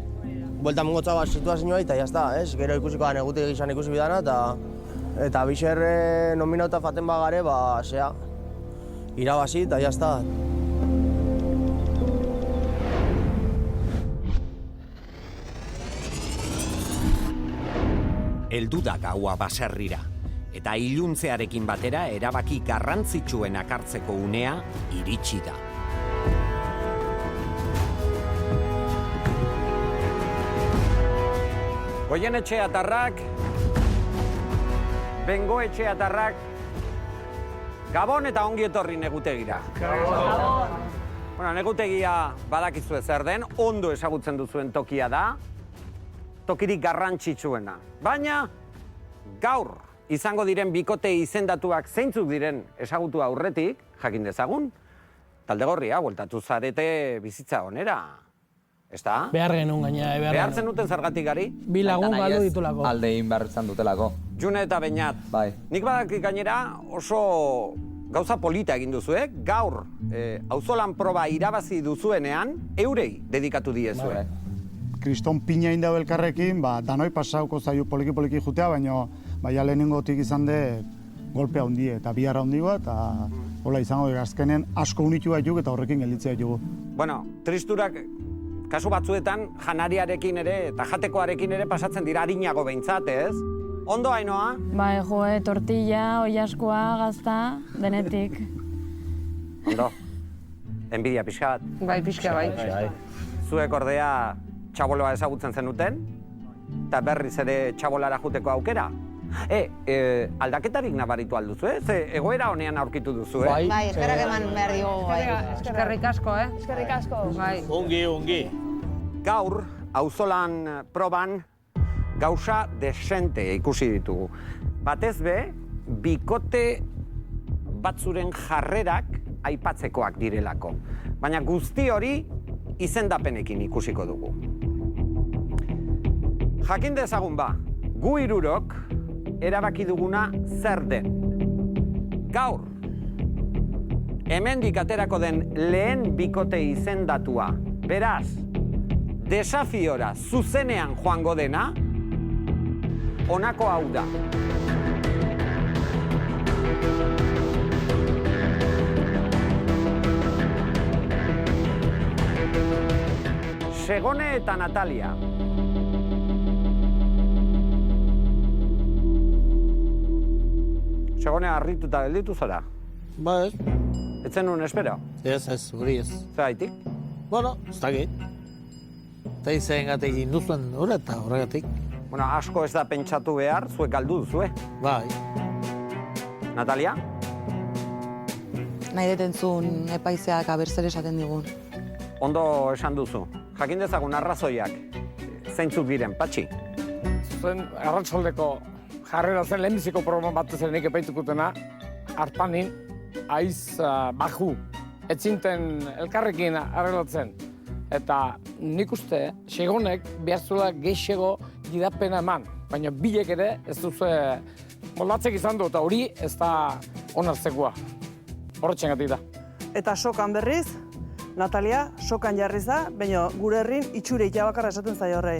Buelta mungotza bat situazioa eta jazta, ez? Gero ikusiko da negutik gizan ikusi bidana eta Bixer nominauta faten bagare, irabazi eta jazta. Heldu da gaua baserrira. Eta iluntzearekin batera erabaki garrantzitsuenak hartzeko unea iritsi da. Goienetxeatarrak, Bengoetxeatarrak, Gabon eta ongi etorri negutegira. Gabon! Bueno, negutegia badakizue zer den, ondo ezagutzen duzuen tokia da, tokirik garrantzitsuena. Baina, gaur izango diren bikote izendatuak zeintzuk diren ezagutu aurretik, jakin dezagun, talde gorria, bueltatu zarete bizitza onera. Ezta? Behar genuen gaina, Behartzen duten zergatik gari? Bi lagun galdu ditulako. Alde egin behartzen dutelako. June eta Beñat. Bai. Nik badakik gainera oso gauza polita egin duzuek, gaur auzolan proba irabazi duzuenean, eurei dedikatu diezue. Kriston pina indau elkarrekin, danoi pasauko zaio poliki jutea, baina baina lehenengotik izan de golpea hundie eta biharra hundiua, eta hola izango dira azkenen asko unitu baituk eta horrekin gelditzea dugu. Bueno, tristurak kasu batzuetan janariarekin ere eta jatekoarekin ere pasatzen dira arinago behintzat, ez? Ondo, Ainoa? Bai, tortilla, oilaskoa, gazta, denetik. Ondo. Enbidia pixka bat. Bai, pixka bai. Zuek ordea txaboloa ezagutzen zenuten, eta berriz ere txabolara juteko aukera. Aldaketarik nabaritu alduzu, ze egoera honean aurkitu duzu, Bai, eskerrak eman behar diogu. Eskerrik asko, Eskerrik asko. Bai. Ongi. Gaur, auzolan proban, gauza desente ikusi ditugu. Batez be, bikote batzuren jarrerak aipatzekoak direlako. Baina guzti hori izendapenekin ikusiko dugu. Jakin dezagun gu hirurok erabaki duguna zer den. Gaur, hemendik aterako den lehen bikote izendatua, beraz, desafiora zuzenean joango dena, honako hau da. Segone eta Natalia. Segone harrituta gelditu zara? Ba ez. Etzen nuen espero? Ez, hori ez. Zeraitik? Bueno, ez dakit. Eta izan gatek induzuen horregatik. Bueno, asko ez da pentsatu behar, zuek galdu duzue. Bai. Natalia? Nahi detentzun epaizeak abertzer esaten digun. Ondo esan duzu. Jakin dezagun arrazoiak. Zeintzuk diren, Patxi? Zuen arratsaldeko jarrera zen lehenbiziko proban bat zen nik epaitukutena, harpanin, aiz baju, etzinten elkarrekin arreglatzen. Eta nik uste, segonek behar zuela gehiago gidapena eman, baina bilek ere ez duzu moldatzek izan du, eta hori ez da onartzekoa. Horretxengatik da. Eta sokan berriz, Natalia sokan jarriz da, baina gure herrin itxure itabakarra esaten zaio horrei.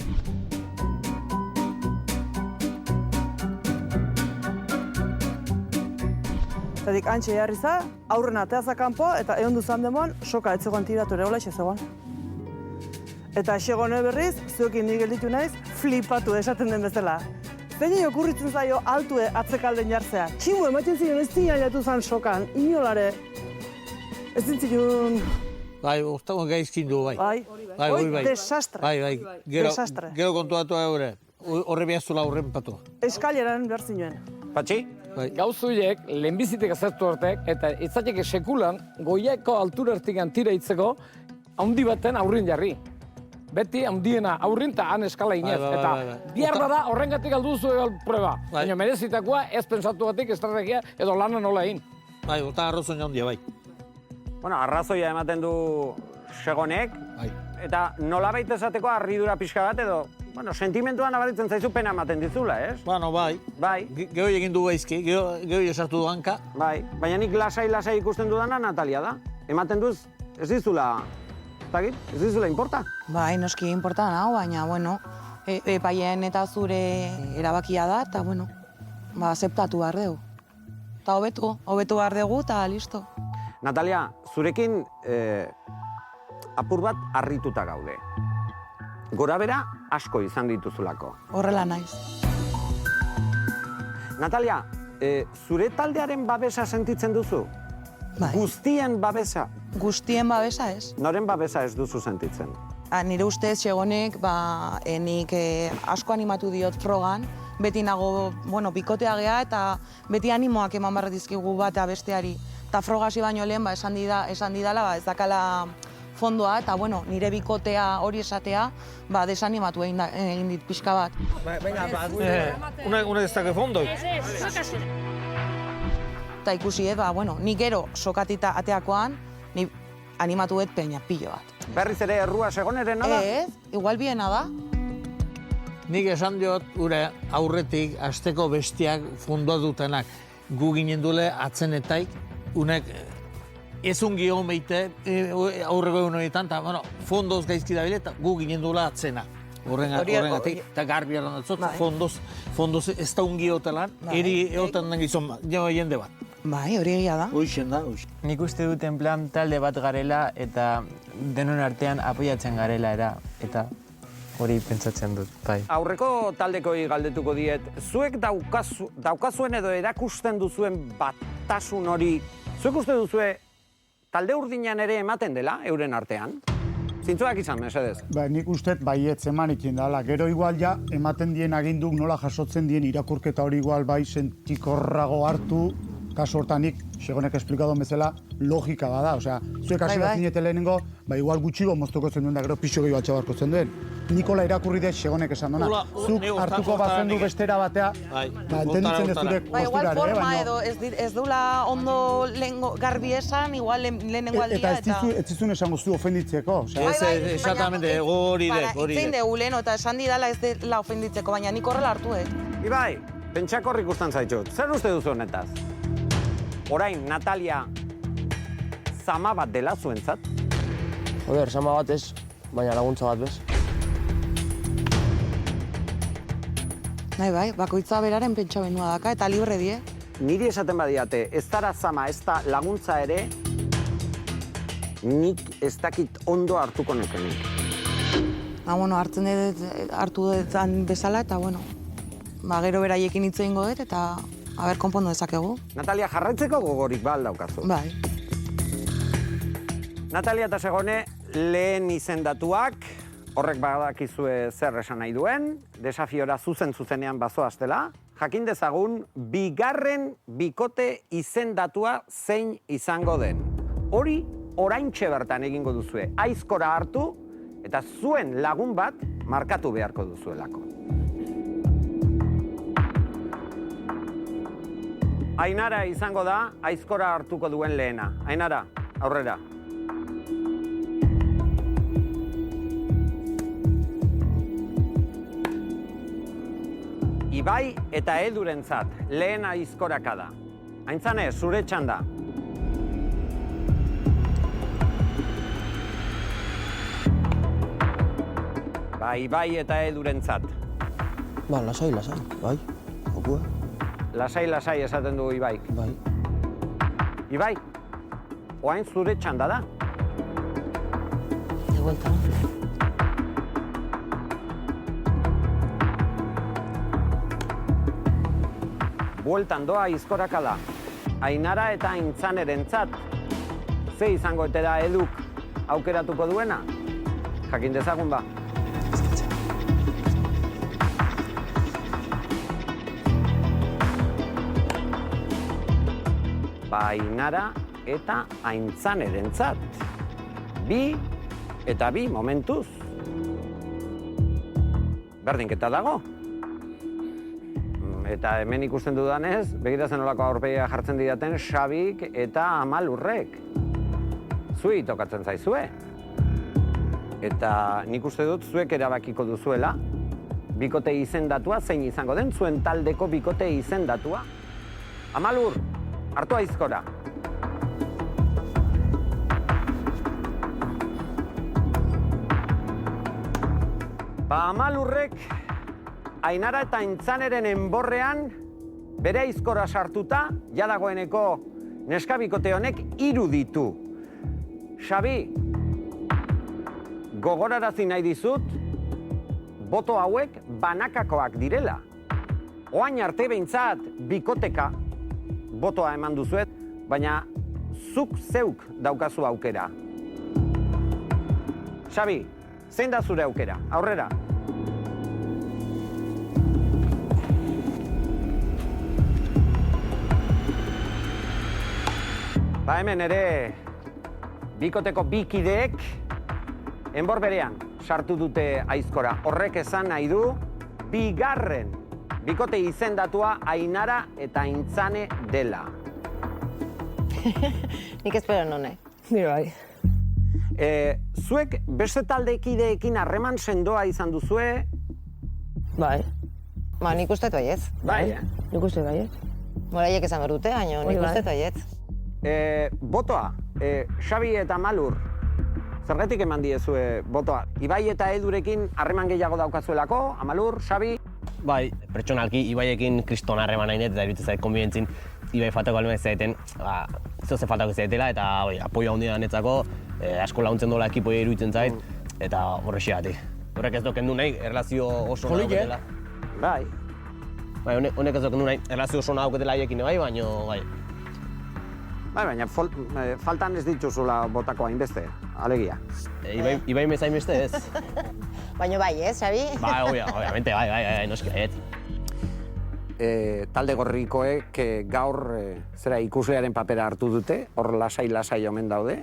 Zerdik antxe jarriza, aurren ateaza kanpo eta egon duzan demon, soka etzegoen tiratu ere hola zegoen. Eta segone berriz, zuekin nik gelditu naiz, flipatu esaten den bezala. Zein okurritzen zaio altue atzekalden jartzea. Tximu ematen ziren ez zinaiatu zan sokan, inolare. Ez zintzilun... Bai, ustagon gaizkin du, bai. Bai, desastre. Bai. Gero kontuatu haure, horre behaztula horren patu. Eskaileran behar zinuen. Patxi? Gauzuiek, lehenbizitek azertu hortek, eta itzateke sekulan, goiako altura ertikan tira hitzeko, haundi baten aurrin jarri. Beti handiena aurrin eta han eskala inez. Eta bihar bada horrengatik aldu duzu prueba. Baina merezitakoa ez pensatuatik estrategia edo lana nola egin. Bai, eta arrazoia handia, bai. Bueno, arrazoia ematen du segonek. Eta nolabait esateko harridura pixka bat edo, bueno, sentimentua nabaritzen zaizu pena ematen dizula, ez? Bueno, bai. Gero egin du gaizki, gero esartu du hanka. Bai, baina nik lasai ikusten dudana Natalia da. Ematen duz, ez dizula, ez dizula importa? Bai, noski importa nago, baina, bueno, epaien eta zure erabakia da, eta, bueno, azeptatu behar dugu. Eta hobetu behar dugu, eta listo. Natalia, zurekin apur bat harrituta gaude. Gorabera asko izan dituzulako. Horrela naiz. Natalia, zure taldearen babesa sentitzen duzu? Bai. Guztien babesa? Guztien babesa ez. Noren babesa ez duzu sentitzen? Nire ustez, segonek, nik asko animatu diot frogan, beti nago, bikotea gea eta beti animoak eman barra dizkigu bat besteari. eta frogasi baino lehen esan didala ez dakala fondoa, eta bueno, nire bikotea hori esatea, desanimatu egin dit pixka bat. Una ez dake fondo. Eta ikusi, nik gero sokatita ateakoan, ni animatu dut peina pilo bat. Berriz ere errua segonerena da? Ez, igual biena da. Nik esan diot, ure aurretik, asteko bestiak fondo dutenak. Gu ginen dule atzenetaik, unek ezun gio meite aurreko egun horietan, eta fondoz gaizki dabile, eta gu ginen dule atzena. Horrengatik, eta garbi eran datzot, fondoz ez da ungi hotelan, eri egoten den gizon jende bat. Bai, hori egia da. Hoixen da. Nik uste duten plan talde bat garela eta denon artean apoiatzen garela eta hori pentsatzen dut, bai. Aurreko taldekoi galdetuko diet, zuek daukazuen edo erakusten duzuen batasun hori, zuek uste duzue talde urdinan ere ematen dela euren artean? Zintzuak izan, mesedez? Nik uste baietz emanekin dela. Gero igual ja ematen dien aginduk nola jasotzen dien irakurketa hori igual bai sentikorrago hartu, kasu hortanik, segonek esplikadon bezala, logika bada. Osea, zuek hasi bat zinete lehenengo, igual gutxigo moztuko zen duen da gero pixo gehiago atxabarko zen duen. Nikola irakurri dut segonek esan duna. Zuk hartuko bazen du bestera batea, entenditzen ez zurek posturare. Igual forma edo ez dula ondo garbi esan, igual lehenengo aldia eta... Ez zizun esango zu ofenditzeko. Exactamente, hori dek. Itzein dugu leheno eta esan didala ez dela ofenditzeko, baina nik horrela hartu dut. Ibai, pentsakorrik ikusten zaitut. Zer uste duzu honetaz? Orain, Natalia, zama bat dela zuentzat? Joder, zama bat ez, baina laguntza bat bez. Bai, bakoitza beraren pentsamendua daka eta libre die. Niri esaten badiate, ez dara zama, ez da laguntza ere, nik ez dakit ondo hartuko nekenik. Hartu dut bezala eta, gero beraiekin hitz egingo dut eta konpondu dezakegu. Natalia, jarraitzeko gogorik daukazu? Bai. Natalia eta Segone, lehen izendatuak, horrek badakizue zer esan nahi duen, desafiora zuzenean bazoaztela, jakin dezagun, bigarren bikote izendatua zein izango den. Hori, oraintxe bertan egingo duzue, aizkora hartu, eta zuen lagun bat markatu beharko duzuelako. Ainara izango da, aizkora hartuko duen lehena. Ainara, aurrera. Ibai eta Edurentzat, lehen aizkoraka da. Aintzane, zure txanda. Ibai eta Edurentzat. Lasai, bai, okue. Lasai esaten du Ibaik. Bai. Ibai, oain zure txanda da. De vuelta. Bueltan doa aizkoraka da. Ainara eta Aintzanerentzat. Ze izango etera Eduk aukeratuko duena? Jakin dezagun ba. Ainara eta Aintzanerentzat. 2 eta 2 momentuz. Berdinketa dago. Eta hemen ikusten dudanez, begirazen olako aurpegia jartzen didaten Xabik eta Amalurrek. Zuei tokatzen zaizue. Eta nik uste dut zuek erabakiko duzuela, bikote izendatua zein izango den, zuen taldeko bikote izendatua. Amalur, hartu aizkora. Amalurrek Ainara eta Aintzaneren enborrean bere aizkora sartuta, jadagoeneko neskabikote honek 3 ditu. Xabi, gogorarazi nahi dizut, boto hauek banakakoak direla. Oain arte behintzat bikoteka botoa eman duzuet, baina zuk zeuk daukazu aukera. Xabi, zein da zure aukera? Aurrera. Ba hemen ere, bikoteko bikideek enbor berean sartu dute aizkora. Horrek esan nahi du, bigarren bikote izendatua Ainara eta Aintzane dela. Nik espero none. Mira bai. Zuek beste taldekideekin harreman sendoa izan duzue? Bai. Ba, nik uste baietz. Bai, Nik uste baietz. Moraiek esan behar dute, baina nik uste baietz. Botoa, Xabi eta Malur, zergatik eman diezue botoa? Ibai eta Edurekin harreman gehiago daukazuelako, Amalur, Xabi? Bai, pertsonalki Ibaiekin kriston harreman nahi eta iruditzen zait konbibentzin Ibai faltako almen zaiten, zoze faltako zaitela eta apoio handia netzako, asko laguntzen dola ekipoia iruditzen zait, eta horrexegatik. Horrek ez dokendu nahi, erlazio oso nahi dauketela. Bai. Bai, honek ez dokendu nahi, erlazio oso nahi dauketela haiekin bai, baina bai. Bai, baina faltan ez dituzula botako hainbeste, alegia. Ibai mezain beste ez. Baina bai, Xabi? Bai, obviamente, bai, noski baiet. Talde gorrikoek gaur zera ikuslearen papera hartu dute, hor lasai omen daude.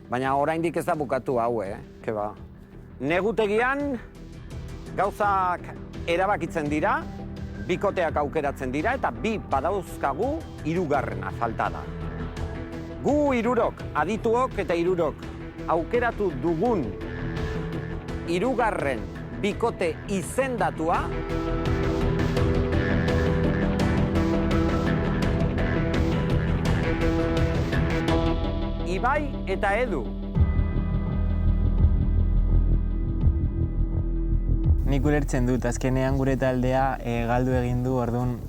Baina oraindik ez da bukatu hau, keba. Negutegian gauzak erabakitzen dira, bikoteak aukeratzen dira, eta bi badauzkagu hirugarrena falta da. Gu hirurok, adituok eta hirurok, aukeratu dugun hirugarren bikote izendatua Ibai eta Edu. Nik ulertzen dut, azkenean gure taldea galdu egin du, orduan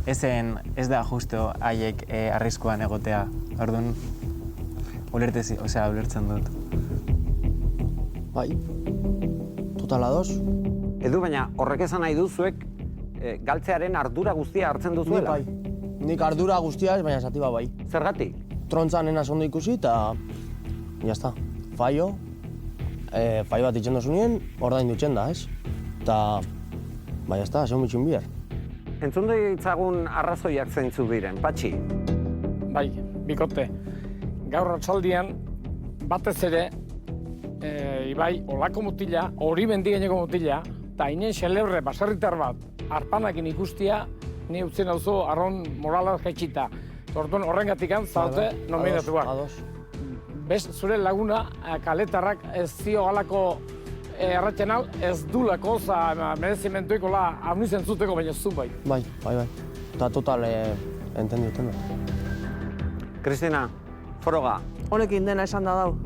ez da justo haiek arriskuan egotea. Orduan ulertzen dut. Bai, total ados. Edu, baina horrek esan nahi duzuek galtzearen ardura guztia hartzen duzuela? Nik bai. Nik ardura guztia ez, baina zati bai. Zergatik? Trontzan nena ondo ikusi eta jazta, fallo bat itxen dozunien, ordain dutzen da, ez? Eta, bai, jazta, zehun bitxun bihar. Entzun ditzagun arrazoiak zeintzu diren, Patxi? Bai, bikote. Gaur atzaldian, batez ere, Ibai, olako mutila, hori bendigaineko mutila, eta inen xelebre baserritar bat, arpanakin ikustia, ni utzien hauzu arron morala jaitsita. Orduan horrengatik zaute nominatuak. Bez, zure laguna, kaletarrak ez zio galako erratzen hau, ez du lako, merezimentuiko amnizen zuteko, baina zu bai. Bai. Eta total entendioten da. Kristina, Foroga. Honekin dena esan da dau.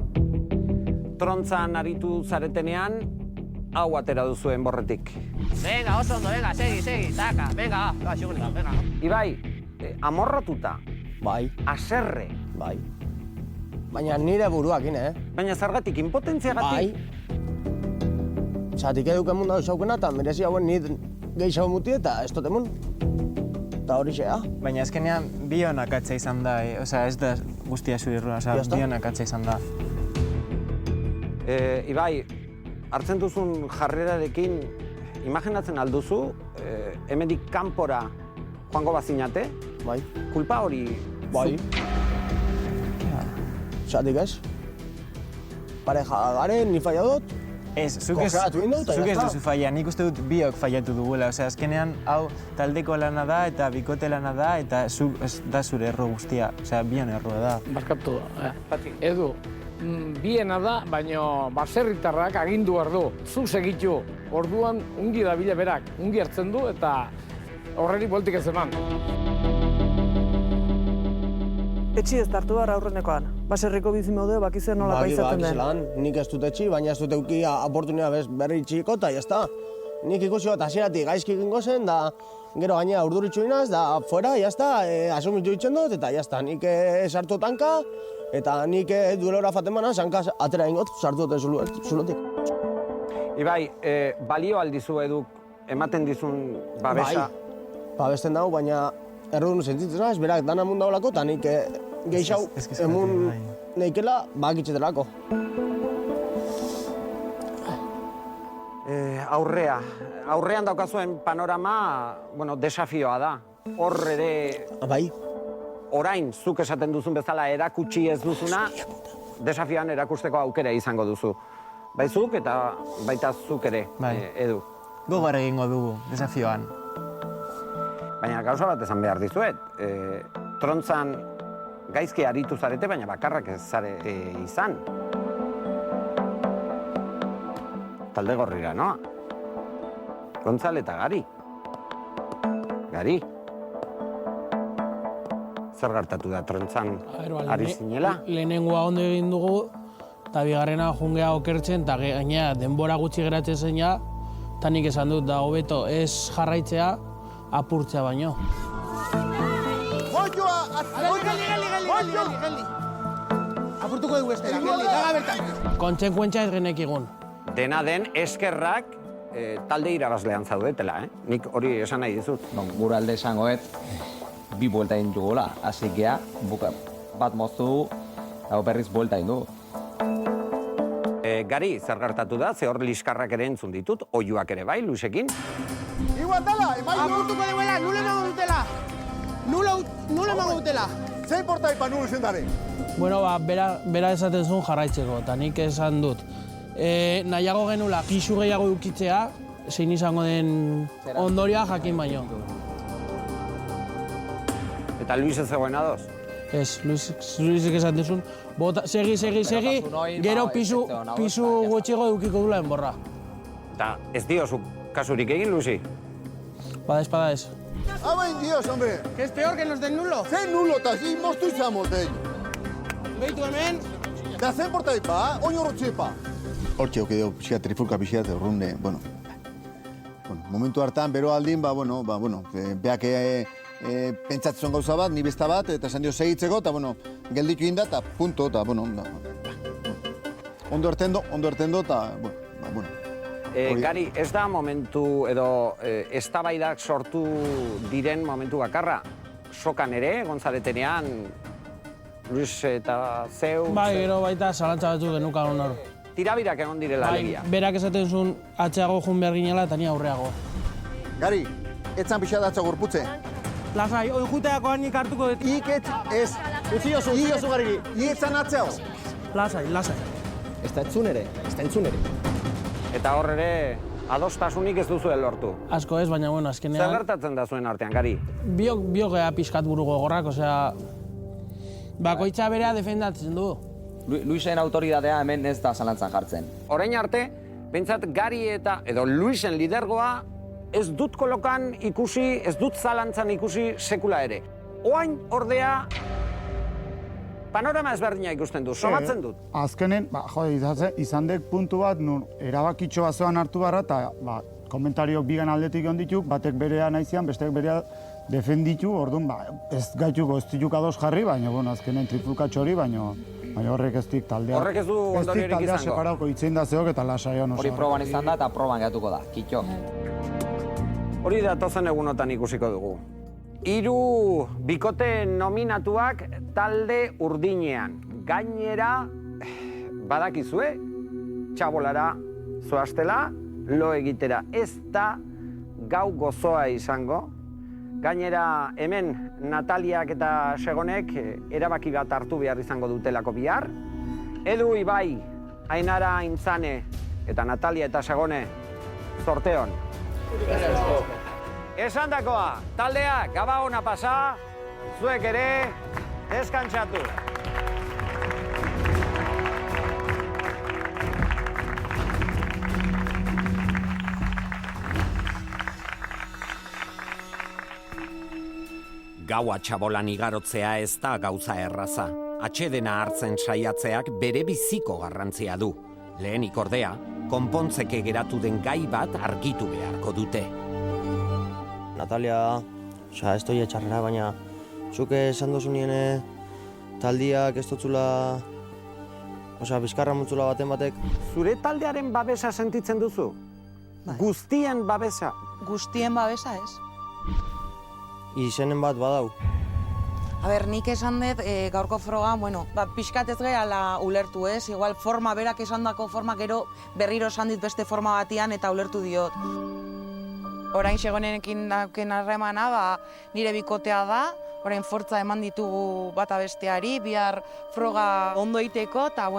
Trontzan aritu zaretenean, hau atera duzuen borretik. Venga, oso ondo, venga, segi, taka, venga, venga. Ibai, amorratuta. Bai. Aserre. Bai. Baina nire buruakin, Baina zergatik, impotentziagatik? Bai. Zatik eduken mundu zaukena eta merezi hauen nit gehiago muti eta ez totemun. Eta hori xea. Baina azkenean bion akatza izan da, ez da guztia zurirrua, bion akatza izan da. Ibai, hartzen duzun jarrerarekin, imaginatzen alduzu, hemendik kanpora joango bazinate? Bai. Kulpa hori? Bai. Zatik ez? Pareja garen, ni falla dut? Ez, zuk ez duzu falla, nik uste dut biok fallatu dugula. Azkenean, hau taldeko lana da eta bikote lana da eta zuk ez da zure erro guztia, bion erroa da. Barkatu, Edu, biena da, baina baserritarrak agindu behar du. Zuk segitu, orduan ungi da bile berak, ungi hartzen du eta horreri bueltik ez eman. Etxi ez tartu behar aurrenekoan. Baserriko bizimodeo bakizen nola paizatzen den. Bakizelan, nik ez dut etxi, baina ez dut eukia oportunia berri txiko eta jazta. Nik ikusi bat hasieratik gaizki egingo zen, da gero gaina urduritxu inaz, da fuera, jazta, asumitu ditzen dut, eta jazta, nik sartu tanka, eta nik duelora faten banan, zanka atera ingot, sartu dut zulotik. Ibai, balio aldizu eduk ematen dizun babesa? Bai, babesten dago, baina errudun sentitzen naiz, berak dana mundu daulako, eta nik gehiago emun neikela bakitzetelako. Aurrean daukazuen panorama, desafioa da. Hor ere... Bai. orain zuk esaten duzun bezala erakutsi ez duzuna, desafioan erakusteko aukera izango duzu. Bai zuk eta baita zuk ere, Edu. Gogor egingo dugu, desafioan. Baina gauza bat esan behar dizuet. Trontzan gaizki aritu zarete, baina bakarrak ez zarete izan. Talde gorrira, no? Gontzal eta Gari. Gari. Zer gertatu da Trontzan ari zinela? Lehenengoa ondo egin dugu, eta bigarrena jungea okertzen, eta gainera denbora gutxi geratzen zeina, eta nik esan dut, da hobeto ez jarraitzea, apurtzea baino. Geldi! Apurtuko dugu estela, geldi, daga bertan. Kontsekuentzia ez genekigun. Dena den eskerrak talde irabazlean zaudetela, Nik hori esan nahi dizut. Gure alde esangoet, bi buelta egin dugula, hasi gea, bat moztu, hau berriz buelta egin dugu. Gari, zer gertatu da, ze hor liskarrak ere entzun ditut, oiuak ere bai, Luisekin. Igual dela, apurtuko duela, nule emango dutela. Nule emango dutela. Zein porta ipa nulu zendare? Bueno, bera esaten zuen jarraitzeko, eta nik esan dut. Nahiago genula pisu gehiago dukitzea, zein izango den ondorioa jakin baino. Eta Luis ez zegoen adoz? Ez, Luisek esaten zuen, segi, gero pisu gutxigo dukiko dula enborra. Eta ez diozu kasurik egin, Luisi? Pada ez. Habain dios, hombre. Que es peor que los del nulo. Zein nulo, eta zi moztu izamos, dein. Beitu hemen. Da zein porta ipa, oin horrotxe ipa. Hortxe, okideo, pixia, trifulka pixia, urrunde, momentu hartan, bero aldin, beak pentsatzen gauza bat, ni besta bat, eta esan dio segitzeko, eta, gelditu inda, eta punto, eta, ondo ertendo, eta, Gari, ez da momentu edo eztabaidak sortu diren momentu bakarra. Sokan ere, Gonzaretenean, Luis eta zeu... Bai, gero baita zalantza batzuk genukan honor. Tirabirak egon direla alegia. Berak esaten zuen atxeago jun behar ginela eta ni aurreago. Gari, etzan pixa datza gorputze. Lasai, oin juteakoan nik hartuko dut. Ez. Uzi oso Gari. Etzan atzeago. Lasai. Ez da entzun ere. Eta hor ere, adostasunik ez duzu lortu. Asko ez, baina azkenean... Zer gertatzen da zuen artean, Gari? Biok ea pixkat buru gogorrak, osea... Bakoitza berea defendatzen du. Luisen autoridadea hemen ez da zalantzan jartzen. Orain arte, bentsat Gari edo Luisen lidergoa ez dut kolokan ikusi, ez dut zalantzan ikusi sekula ere. Oain ordea, panorama ezberdina ikusten du, somatzen dut. Azkenen, izan dek puntu bat, nun erabakitxo bazoan hartu barra, eta komentariok bigan aldetik ondituk, batek berea nahizian, besteak berea defenditu, orduan, ez gaituko ez dituk ados jarri, baina, azkenen tripulkatxo hori, baina horrek ez dik taldea. Horrek ez du ondoriorik izango. Ez dik taldea separauko itzein da zeok eta lasaion oso. Hori proban izan da eta proban gehatuko da, kitxo. Hori datozen egunotan ikusiko dugu. 3 bikote nominatuak talde urdinean. Gainera, badakizue, txabolara zoaztela, lo egitera ez da gau gozoa izango. Gainera, hemen Nataliak eta Segonek erabaki bat hartu behar izango dutelako bihar. Edu Ibai, Ainara Aintzane eta Natalia eta Segone, zorteon. Esandakoa, taldeak gaba ona pasa, zuek ere deskantsatu. Gaua txabolan igarotzea ez da gauza erraza. Atsedena hartzen saiatzeak bere biziko garrantzia du. Lehenik ordea, konpontzeke geratu den gai bat argitu beharko dute. Natalia, ez doi etxarrera, baina zuk esan dozu nien taldiak ez dotzula, bizkarra mutzula baten batek. Zure taldearen babesa sentitzen duzu? Guztien babesa? Guztien babesa ez. Izenen bat badau. Nik esan dut, gaurko froga, pixkat ez gehala ulertu ez, igual forma, berak esan dako forma, gero berriro esan dit beste forma batian eta ulertu diot. Orain Segonenekin dauken harremana, nire bikotea da, orain fortza eman ditugu bata besteari, bihar froga ondo egiteko, eta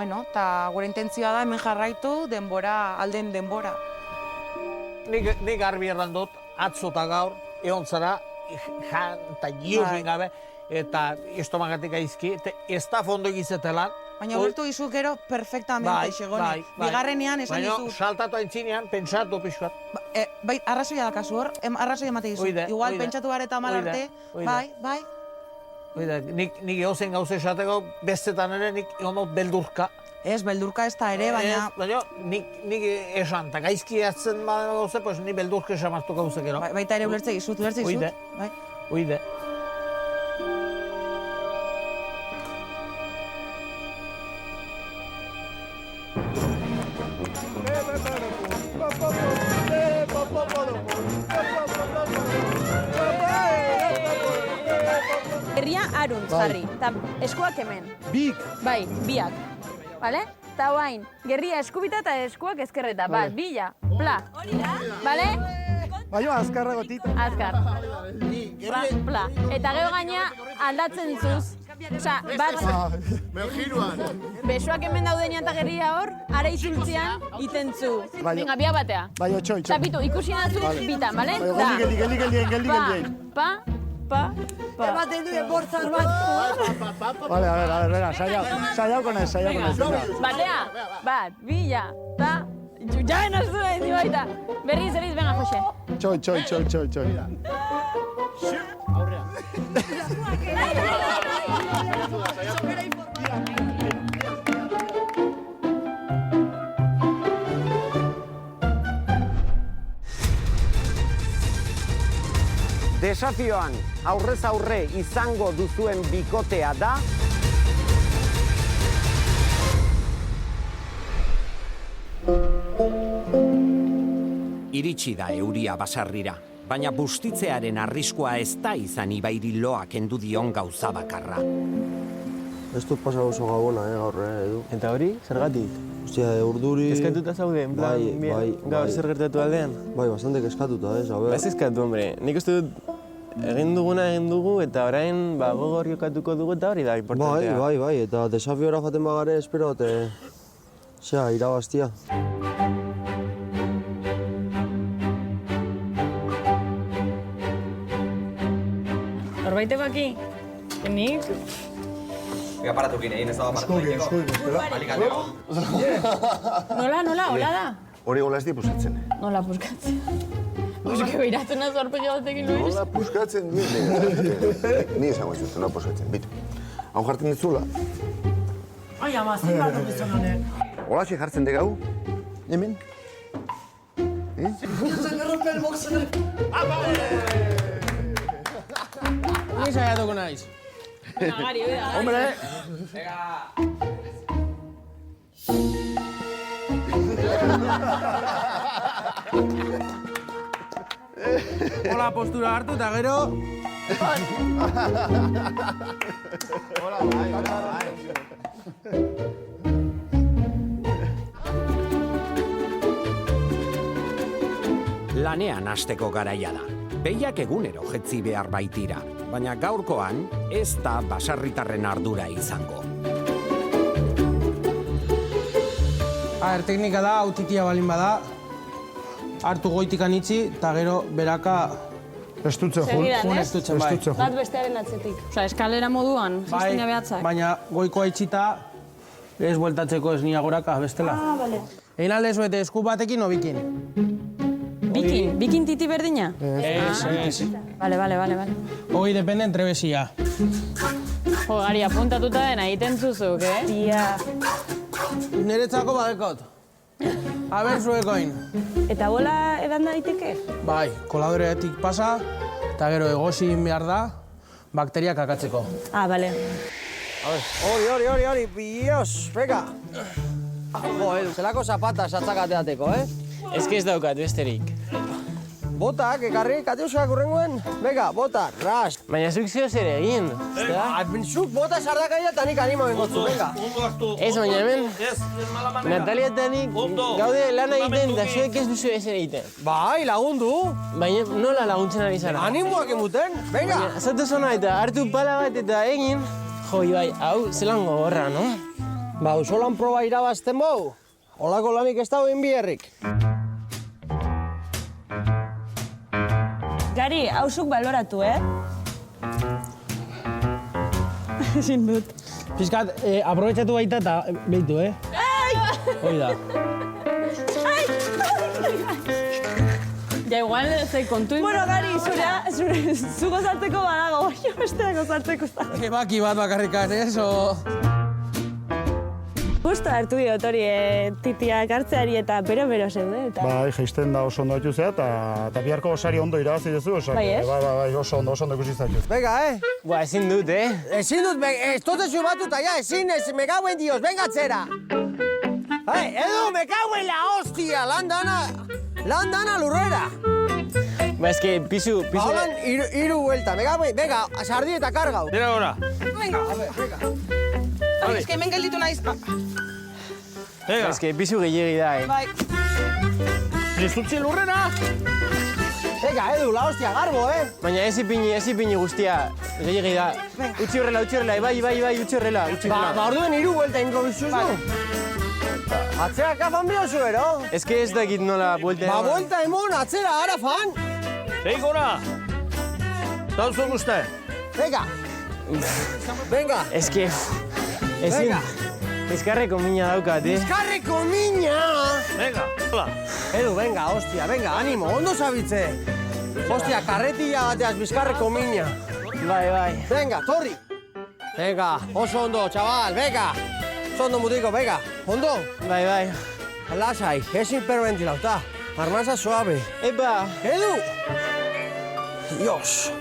gure intentzioa da hemen jarraitu alden denbora. Nik garbi erran dut, atzo eta gaur, egon zara, jan eta giozin gabe, eta estomagatik aizki, ez da fondo egizetelan. Baina hortu izu gero perfectamente xegonik. Bigarrenean esan dizu... Baina saltatu aintzinean, pentsatu pixkat. Bai, arrazoia dakazu hor, arrazoi emate dizu. Igual pentsatu gara eta mal arte, bai. Oida, nik egozen gauze esateko, bestetan ere nik egon dut beldurka. Ez, beldurka ez da ere, baina... Baina nik esan, eta gaizki hartzen baden gauze, pues nik beldurka esan martu gauze gero. Baita ere ulertze gizut. Oide. Herria aruntz jarri, eta eskuak hemen. Bik? Bai, biak. Bale? Eta guain, gerria eskubita eta eskuak ezkerreta. Bat, bila, pla. Bale? Baina azkarra gotita. Azkar. Pla. Eta gero gaina aldatzen zuz. Osa, bat... Besoak hemen daudenean eta gerria hor, ara izultzean iten zu. Venga, bia batea. Bai, otxo. Zapitu, ikusi nazu bitan, bale? Geldi. Pa. Ematen duen bortzar bat. Vale, a ver, saiau konez. Batea, bat, bila, ta... Jaen aztu da indi baita. Berriz, venga, Jose. Txoi. Desafioan aurrez aurre izango duzuen bikotea da iritsi da euria basarrira, baina bustitzearen arriskua ez da izan Ibairi loa kendu dion gauza bakarra. Ez dut pasa oso gabona, gaur, Edu. Eta hori, zergatik? Ostia, urduri... Kezkatuta zaude, en plan, gaur zer gertatu aldean? Bai, bastante kezkatuta, a ber. Ez kezkatu, hombre. Nik uste dut egin duguna egin dugu eta orain gogor jokatuko dugu eta hori da importantea. Bai, eta desafiora jaten bagare, espero, irabaztia. Norbaiteko aquí? Nik? Ega paratukin egin ez da paratukin. Alikateko. Nola, hola da? Hori gola ez di puskatzen. Nola puskatzen? Buske behiratzen nazu arpegi batekin, Luis? Nola puskatzen duen. Ni esango ez nola puskatzen, bitu. Hau jartzen ditzula. Ai, ama, zein bat dut honek. Hola jartzen degau. Hemen. Se me rompe el boxer. Ni saiatuko naiz. Nagari, oida. Hombre! Hola postura hartu eta gero... Hola, bai. Lanean hasteko garaia da. Behiak egunero jetzi behar baitira, baina gaurkoan ez da basarritarren ardura izango. Teknika da, autitia balin bada, hartu goitikan itxi, eta gero beraka... Estutzen, estutzen, bai. Bat bestearen atzetik. Osa, eskalera moduan, jistina behatzak. Baina goikoa itxita, ez bueltatzeko ez nia goraka, bestela. Bale. Egin alde zuete, esku batekin o bikin? Bikin? Bikin titi berdina? Ez. Bale. Hoi depende entrebesia. Jo, Gari, apuntatuta dena egiten zuzuk, Tia. Niretzako badekot. Aber zuekoin. Eta bola edan daiteke? Bai, koladoreatik pasa, eta gero egozin behar da, bakteriak akatzeko. Bale. Hori, bios, venga. Jo, Edu, zelako zapata satzakateateko, Ez daukat besterik. botak, ekarri, Katiuskak urrengoen. Venga, bota, ras. Baina zuk zeo zer egin. Zuk bota sardakaia eta nik animo bengotzu, venga. Ez, baina hemen, Natalia eta nik gaude lan egiten da zuek ez duzu ezer egiten. Bai, lagundu. Baina nola laguntzen ari zara? Animoak emuten, venga. Baina, zatu zona eta hartu pala bat eta egin. Jo, Ibai, hau zelan gogorra, no? Ba, usolan proba irabazten bau. Olako lanik ez dago inbierrik. Gari, hausuk baloratu, Ezin dut. Piskat, aprobetxatu baita eta behitu, Hoi da. Ja, igual, zei kontu. Bueno, Gari, zu gozartzeko badago, baina besteak gozartzeko ez da. Baki bat bakarrikan, o... Justo hartu diot hori titiak hartzeari eta bero-bero zeude. Bai, jaisten da oso ondo dituzu eta biharko osari ondo irabazi duzu, osak. Bai, ez? Bai, oso ondo ikusi zaituz. Venga, Ba, ezin dut, Ezin dut, ez totezu batuta, ja, ezin, me cauen dios, venga atzera. Edu, me cauen la hostia, lan dana lurrera. Ba, eske, pisu... Holan, iru vuelta, me cauen, venga, sardi eta kargau. Dira gora. Venga, a ver, venga. Ez que hemen gelditu naiz. Venga. Ez que pisu gehiagi da, Bai. Zutzi lurrera! Venga, Edu, la hostia, garbo, Baina ez ipini guztia gehiagi da. Utsi horrela, bai, utsi horrela. Ba, orduen iru vuelta ingo bizuzu. Atzera kafan biozu, ero? Ez que ez dakit nola buelta Ba, buelta emon, atzera, ara fan. Ei, gora! Dauzu guzti. Venga. Venga. Ez que... Ezin... Bizkarreko mina daukat, Bizkarreko mina! Venga, hola. Edu, venga, hostia, venga, animo, ondo zabitze. Hostia, karretilla bateaz bizkarreko mina. Bai. Venga, torri. Venga, oso ondo, chaval, venga. Oso ondo mutiko, venga. Ondo? Bai. Lasai, ez hiperventilauta. Armaza suave. Epa. Edu! Dios.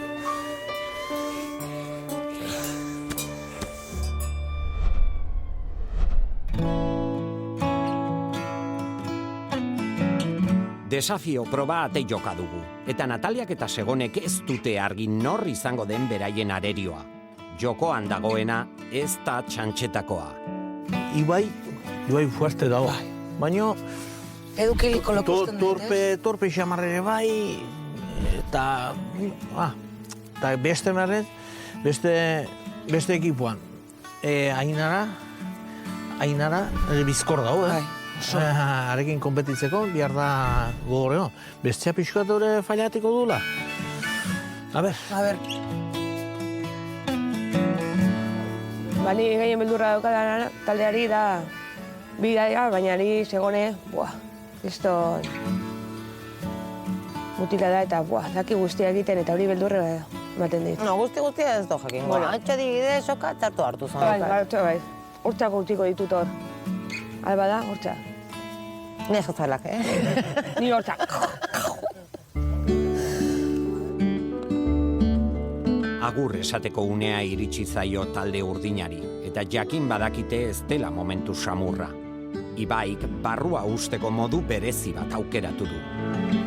Desafio proba ate joka dugu, eta Nataliak eta Segonek ez dute argi nor izango den beraien arerioa. Jokoan dagoena ez da txantxetakoa. Ibai fuerte dago. Baina... Edukiliko lokusten Torpe xamarrere bai, eta... Eta beste merret, beste ekipuan. Ainara, bizkor dago, Arekin konpetitzeko, bihar da gogorreo. Bestea pixkatore fallatiko dula. A ber. Bani gehien beldurra dauka taldeari da bidaia, baina ari Segone, esto mutila da eta daki guztia egiten eta hori beldurra ematen dit. No, guztia ez do jakin. Bueno, antxo digide soka txartu hartu zan. Bai. Hortzako utiko ditut hor. Alba da, hortza. Ni jotzalak, Ni hortza. Agur esateko unea iritsi zaio talde urdinari, eta jakin badakite ez dela momentu samurra. Ibaik barrua usteko modu berezi bat aukeratu du.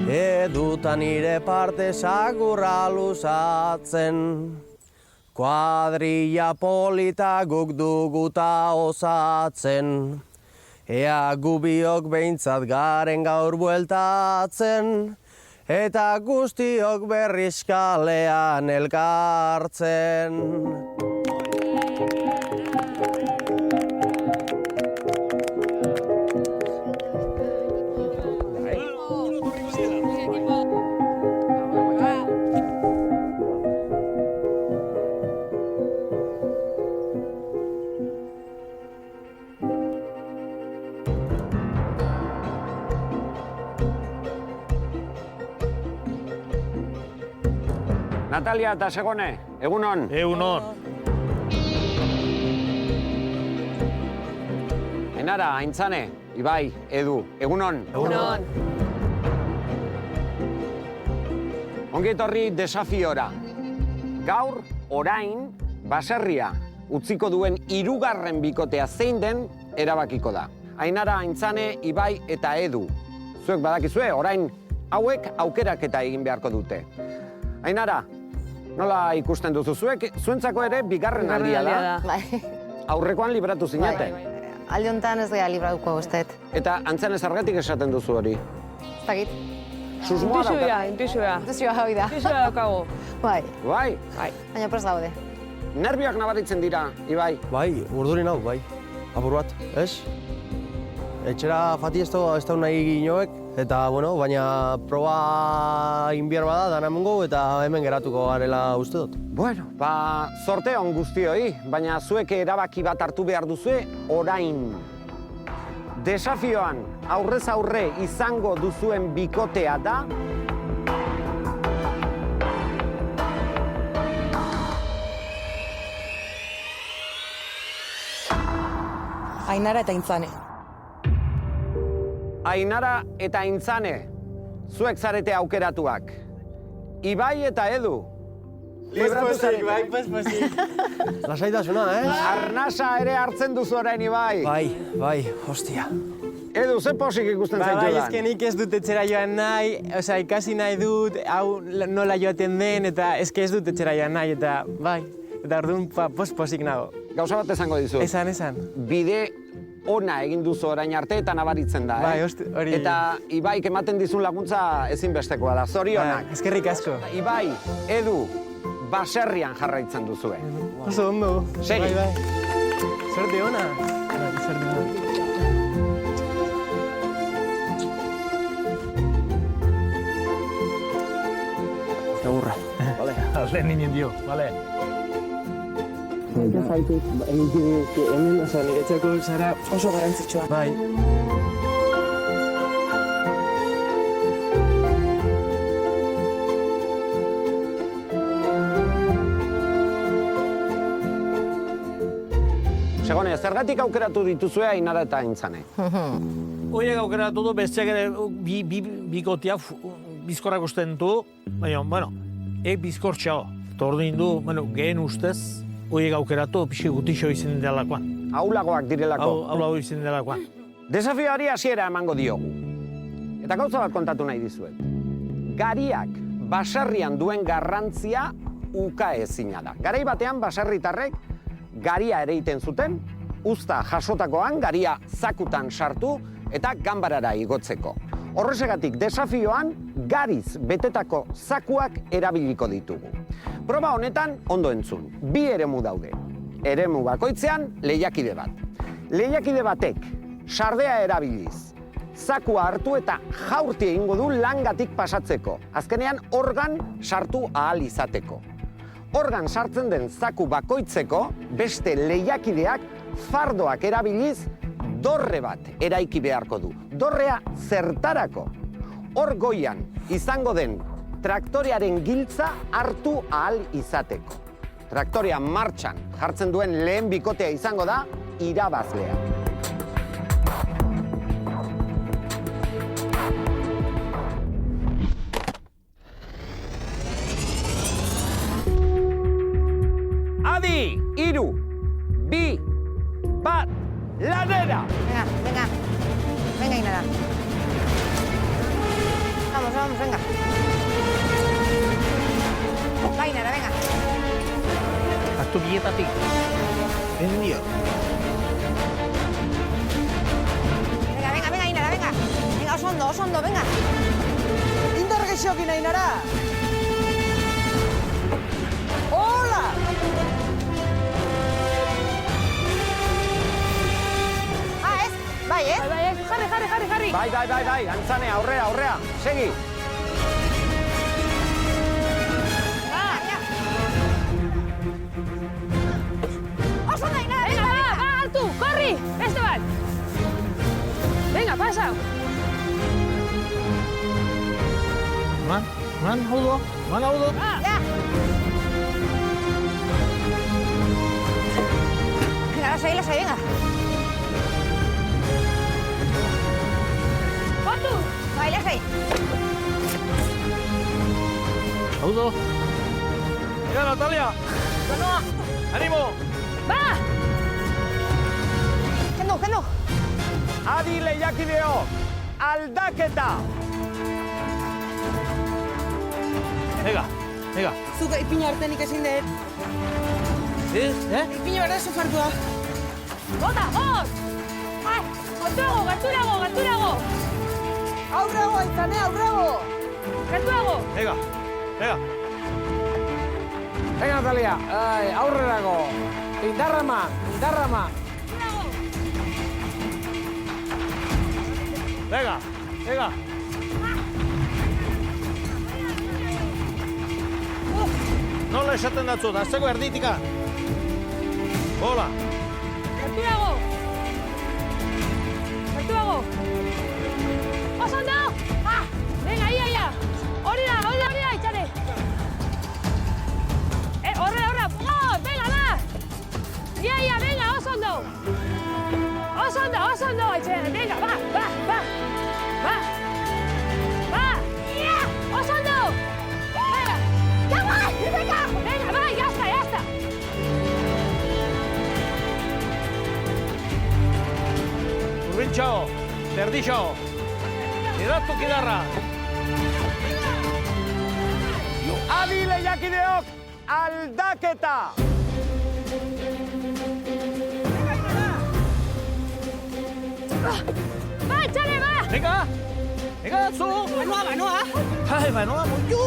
Eduta nire parte sagurra luzatzen, kuadrilla polita guk duguta osatzen. Ea gubiok behintzat garen gaur bueltatzen, eta guztiok berriz kalean elkartzen. Natalia eta Segone, egunon. Egunon. Enara, Aintzane, Ibai, Edu, egunon. Egunon. Ongi etorri desafiora. Gaur, orain, baserria utziko duen 3. bikotea zein den erabakiko da. Ainara, Aintzane, Ibai eta Edu. Zuek badakizue, orain hauek aukeraketa egin beharko dute. Ainara, nola ikusten duzu zuek? Zuentzako ere bigarren aldia da. Bai. Aurrekoan libratu zineten. Alde honetan ez gara libratuko usteet. Eta antzan ezargatik esaten duzu hori? Ez dakit. Susmoa dauka? Intuizioa. Intuizioa hori da. Intuizioa daukagu. Bai. Bai? Baina prest daude. Nervioak nabaritzen dira, Ibai? Bai, urdurin hau, bai. Apur bat, ez? Etxera fati ez da nahi ginoek, eta, bueno, baina proba inbier bada, dana emongo, eta hemen geratuko garela uste dut. Bueno, zorte on guztioi, baina zuek erabaki bat hartu behar duzue orain. Desafioan aurrez aurre izango duzuen bikotea da... Ainara eta Intzane. Ainara eta Intzane, zuek zarete aukeratuak. Ibai eta Edu. Libratu zarete. Pues. Lasaitasuna, Arnasa ere hartzen duzu orain, Ibai. Bai, hostia. Edu, ze posik ikusten zaitu da? Bai, ezken nik ez dut etxera joan nahi, ikasi nahi dut, hau nola joaten den, eta ezke ez dut etxera joan nahi, eta bai. Eta orduan posik nago. Gauza bat esango dizu. Esan. Bide ona egin duzu orain arte eta nabaritzen da, Bai, hori... Eta Ibaik ematen dizun laguntza ezinbestekoa da, zorionak. Eskerrik asko. Ibai, Edu, baserrian jarraitzen duzue. Oso ondo. Segi. Bai. Sorte ona. Sorte ona. Egurra. Vale. Lehen ninen dio, vale. Eta zaitut, hemen niretzako zara oso garantzitsua. Bai. Segone, zergatik aukeratu dituzue Ainara eta Intzane? Oiek aukeratu du, besteak ere bikotia bizkorrak usten du, baina, bueno, bizkor txao. Tordin du, gehen ustez, oiek aukeratu pixi gutixo izin delakoan. Aulagoak direlako. Aulago izin delakoan. Desafioari hasiera emango diogu. Eta gauza bat kontatu nahi dizuet. Gariak baserrian duen garrantzia uka ezina da. Garai batean baserritarrek garia ere egiten zuten, uzta jasotakoan garia zakutan sartu eta ganbarara igotzeko. Horrexegatik desafioan gariz betetako zakuak erabiliko ditugu. Proba honetan ondo entzun, 2 eremu daude. Eremu bakoitzean lehiakide bat. Lehiakide batek sardea erabiliz, zakua hartu eta jaurti egingo du langatik pasatzeko. Azkenean organ sartu ahal izateko. Organ sartzen den zaku bakoitzeko beste lehiakideak fardoak erabiliz dorre bat eraiki beharko du. Dorrea zertarako. Hor goian izango den traktorearen giltza hartu ahal izateko. Traktorea martxan jartzen duen lehen bikotea izango da irabazlea. Adi, 3, 2, 1, lanera! Venga, Ainara. Vamos, venga. Va, Ainara, venga. Hartu biletatik. Ben dio. Venga, Ainara, venga. Venga, oso ondo, venga. Indar gexokin, Ainara. Hola! Bai, Jarri. Bai, Antzane, aurrea, segi. Oso nahi, Ainara, venga, hartu, korri, beste bat. Venga, pasa. Man, haudo. Ja. Venga, lasai, venga. Bai, lasai. Haudo. Venga, Natalia. Banoa. Animo. Va. Kendu. Adi lehiakideo, aldaketa. Venga. Zuk ipina hartenik ezin dut. Ipina bera sofartua. Bota, bot! Gerturago! Aurrago, Aintzane, aurrago! Gerturago! Venga. Venga, Natalia, aurrerago. Indarrama. Venga. Nola esaten datzu, azteko erditika. Hola. Gerturago! Oso ondo! Venga, ia! Hori da, Itxane! Horra! Venga, da! Ia, venga, oso ondo! Oso ondo, Itxane! Venga, va! Ia! Oso ondo! Venga, va, ya está! Urbintxo, berdixo. Edatu kidarra. Adi lehiakideok, aldaketa! Va, Itxane, va! Venga, zu. Banoa. Banoa, mutu.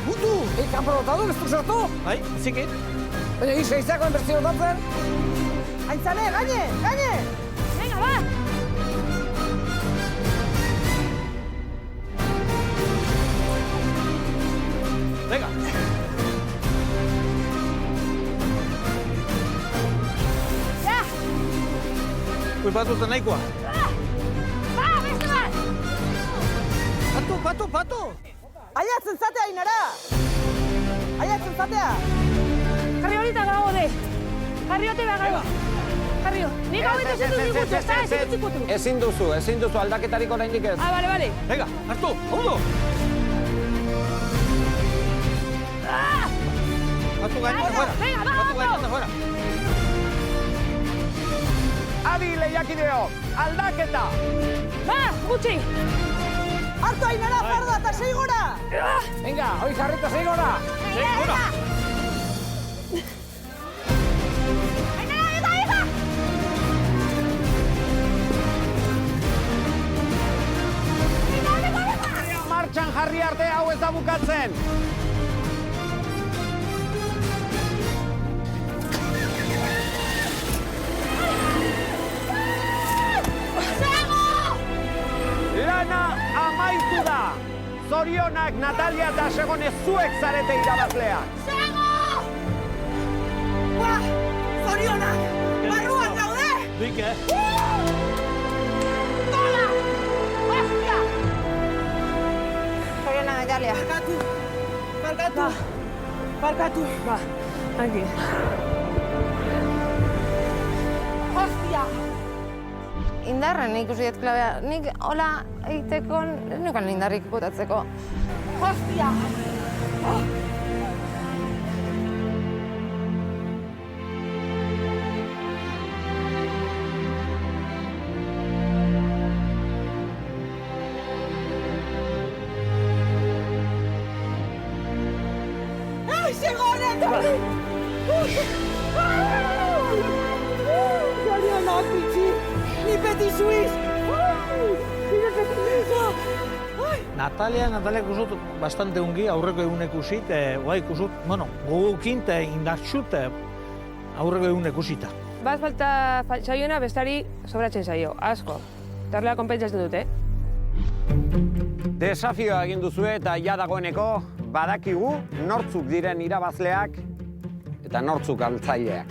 Mutu! Kanporotadu, ez du sortu? Bai, zikit. Baina izaizakoen bertzio datzen? Aintzane, gaine! Venga, va! Venga. Ja! Kuipatuten nahikoa. Va, beste bat! Patu! Aiatzen zatea, Ainara! Aiatzen zatea! Jarri horita gaude! Jarri hote behar gau! Jarri ho! Nik hau eta ezin dut ikutu, ezta? Ezin dut ikutu! Ezin duzu, aldaketarik oraindik ez. Bale. Venga, hartu, ondo! Hartu gainera fuera! Venga, va, fuera! Adi lehiakideok, aldaketa! Va, gutxi! Hartu, Ainara, farda, eta sei gora! Venga, hoi jarrita sei gora! Venga! Martxan jarri arte hau ez da bukatzen! Lana amaitu da! Zorionak Natalia eta Segone zuek zarete irabazleak! Zorionak! Barruan daude! Dike! Tola! Hostia! Zorionak, Natalia. Barkatu! Va, aquí. Hostia! Indarren ikusi dut klabea. Nik hola egiteko, ez nukan indarrik botatzeko. Hostia! Segone, Toni! Zorionak, bitxi! Ni beti zuiz! Natalia kusut bastante ungi, aurreko egunek usit, guai kusut, gogukin eta indartxut aurreko egunek usita. Bat falta saioena bestari sobratzen zaio, asko. Tarlea konpentsatzen dute. Desafioa egin duzue eta ja dagoeneko badakigu nortzuk diren irabazleak eta nortzuk galtzaileak.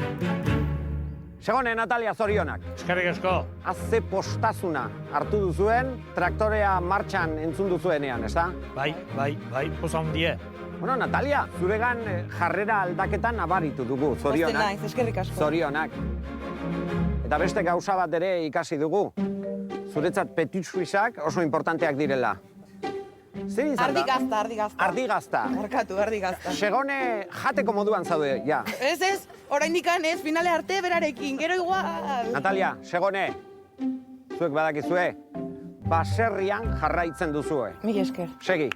Segone, Natalia, zorionak. Eskerrik asko. Ze postazuna hartu duzuen traktorea martxan entzun duzuenean, ez da? Bai, poza hundie. Bueno, Natalia, zuregan jarrera aldaketan nabaritu dugu, zorionak. Posten naiz, eskerrik asko. Zorionak. Eta beste gauza bat ere ikasi dugu. Zuretzat petit suizak oso importanteak direla. Zer izan da? Ardigazta. Ardigazta. Barkatu, ardigazta. Segone jateko moduan zaude, ja. Ez, oraindik ez, finale arte berarekin, gero igual. Natalia, Segone, zuek badakizue, baserrian jarraitzen duzue. Mila esker. Segi.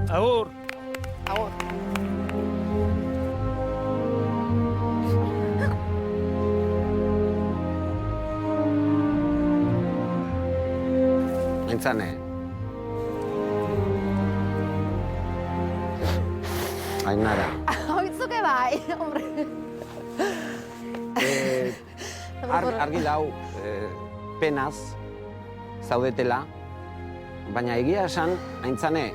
Agur. Agur. Aintzane. Ainara. Hoitzuke bai, hombre. Argi dau, penaz, zaudetela, baina egia esan, Aintzane,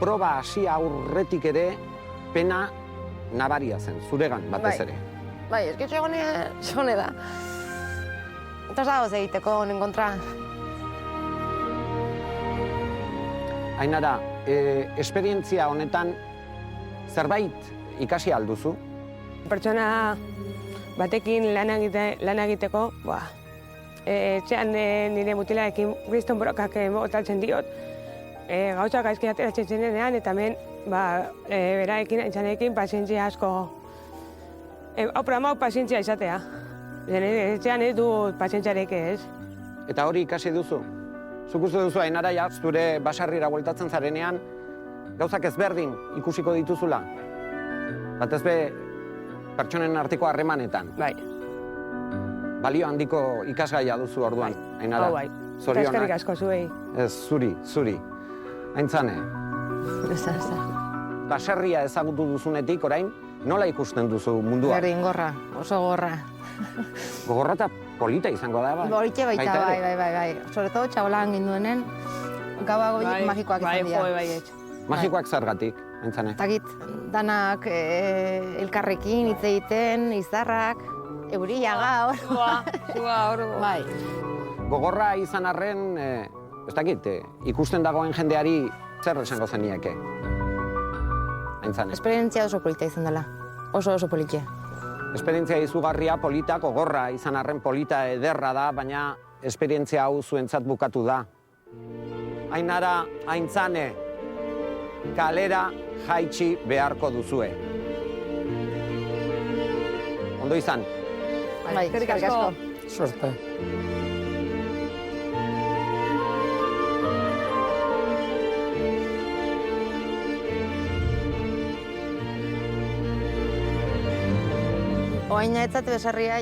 proba hasi aurretik ere, pena nabaria zen, zuregan batez ere. Bai, eski segone da. Eta zagoz egiteko honen kontra. Ainara, esperientzia honetan zerbait ikasi alduzu? Pertsona batekin lan egiteko, etxean nire mutilarekin griston borokak botatzen diot. Gauzak gaizki ateratzen zenean, eta hemen beraekin, Aintzanekin, pazientzia asko. Hau programau pazientzia izatea. Etxean ez dut pazientziarek ez. Eta hori ikasi duzu? Zuk uste duzu, Ainara, zure basarrira bueltatzen zarenean, gauzak ezberdin ikusiko dituzula? Batez be, pertsonen arteko harremanetan. Bai. Balio handiko ikasgaia duzu orduan, Ainara. Bai. Zorionak. Eskerrik asko zuei. Ez, zuri. Aintzane. Baserria ezagutu duzunetik orain, nola ikusten duzu mundua? Berdin, gorra, oso gorra. Gogorra eta polita izango da, bai? Polita baita, bai. Sobre todo txabolan ginduenen, gaua goitik magikoak izan dira. Magikoak zergatik, Aintzane? Takit, danak elkarrekin hitz egiten, izarrak, euria gaur. Zua, hor. Bai. Gogorra izan arren, ez dakit, ikusten dagoen jendeari zer esango zenieke? Aintzane. Esperientzia oso polita izan dela. Oso politia. Esperientzia izugarria, polita, gogorra izan arren polita ederra da, baina esperientzia hau zuentzat bukatu da. Ainara, Aintzane, kalera jaitsi beharko duzue. Ondo izan? Bai, eskerrik asko. Suerte. Oain etzat besarria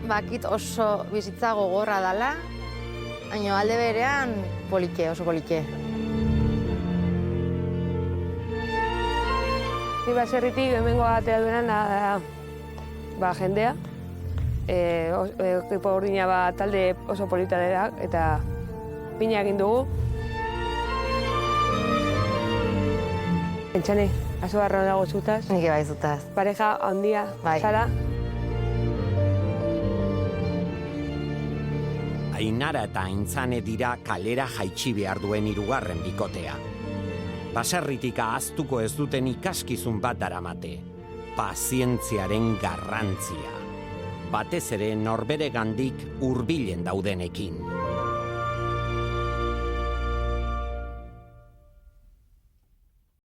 bakit oso bizitza gogorra dela, baina alde berean oso politxe. Ni baserritik hemengo atera duenan jendea. Ekipo urdina talde oso polita dela eta pina egin dugu. Aintzane, aso barra dago zutaz. Nik bai zutaz. Pareja handia, zara. Ainara eta Aintzane dira kalera jaitsi behar duen hirugarren bikotea. Baserritik ahaztuko ez duten ikaskizun bat daramate. Pazientziaren garrantzia. Batez ere norberegandik hurbilen daudenekin.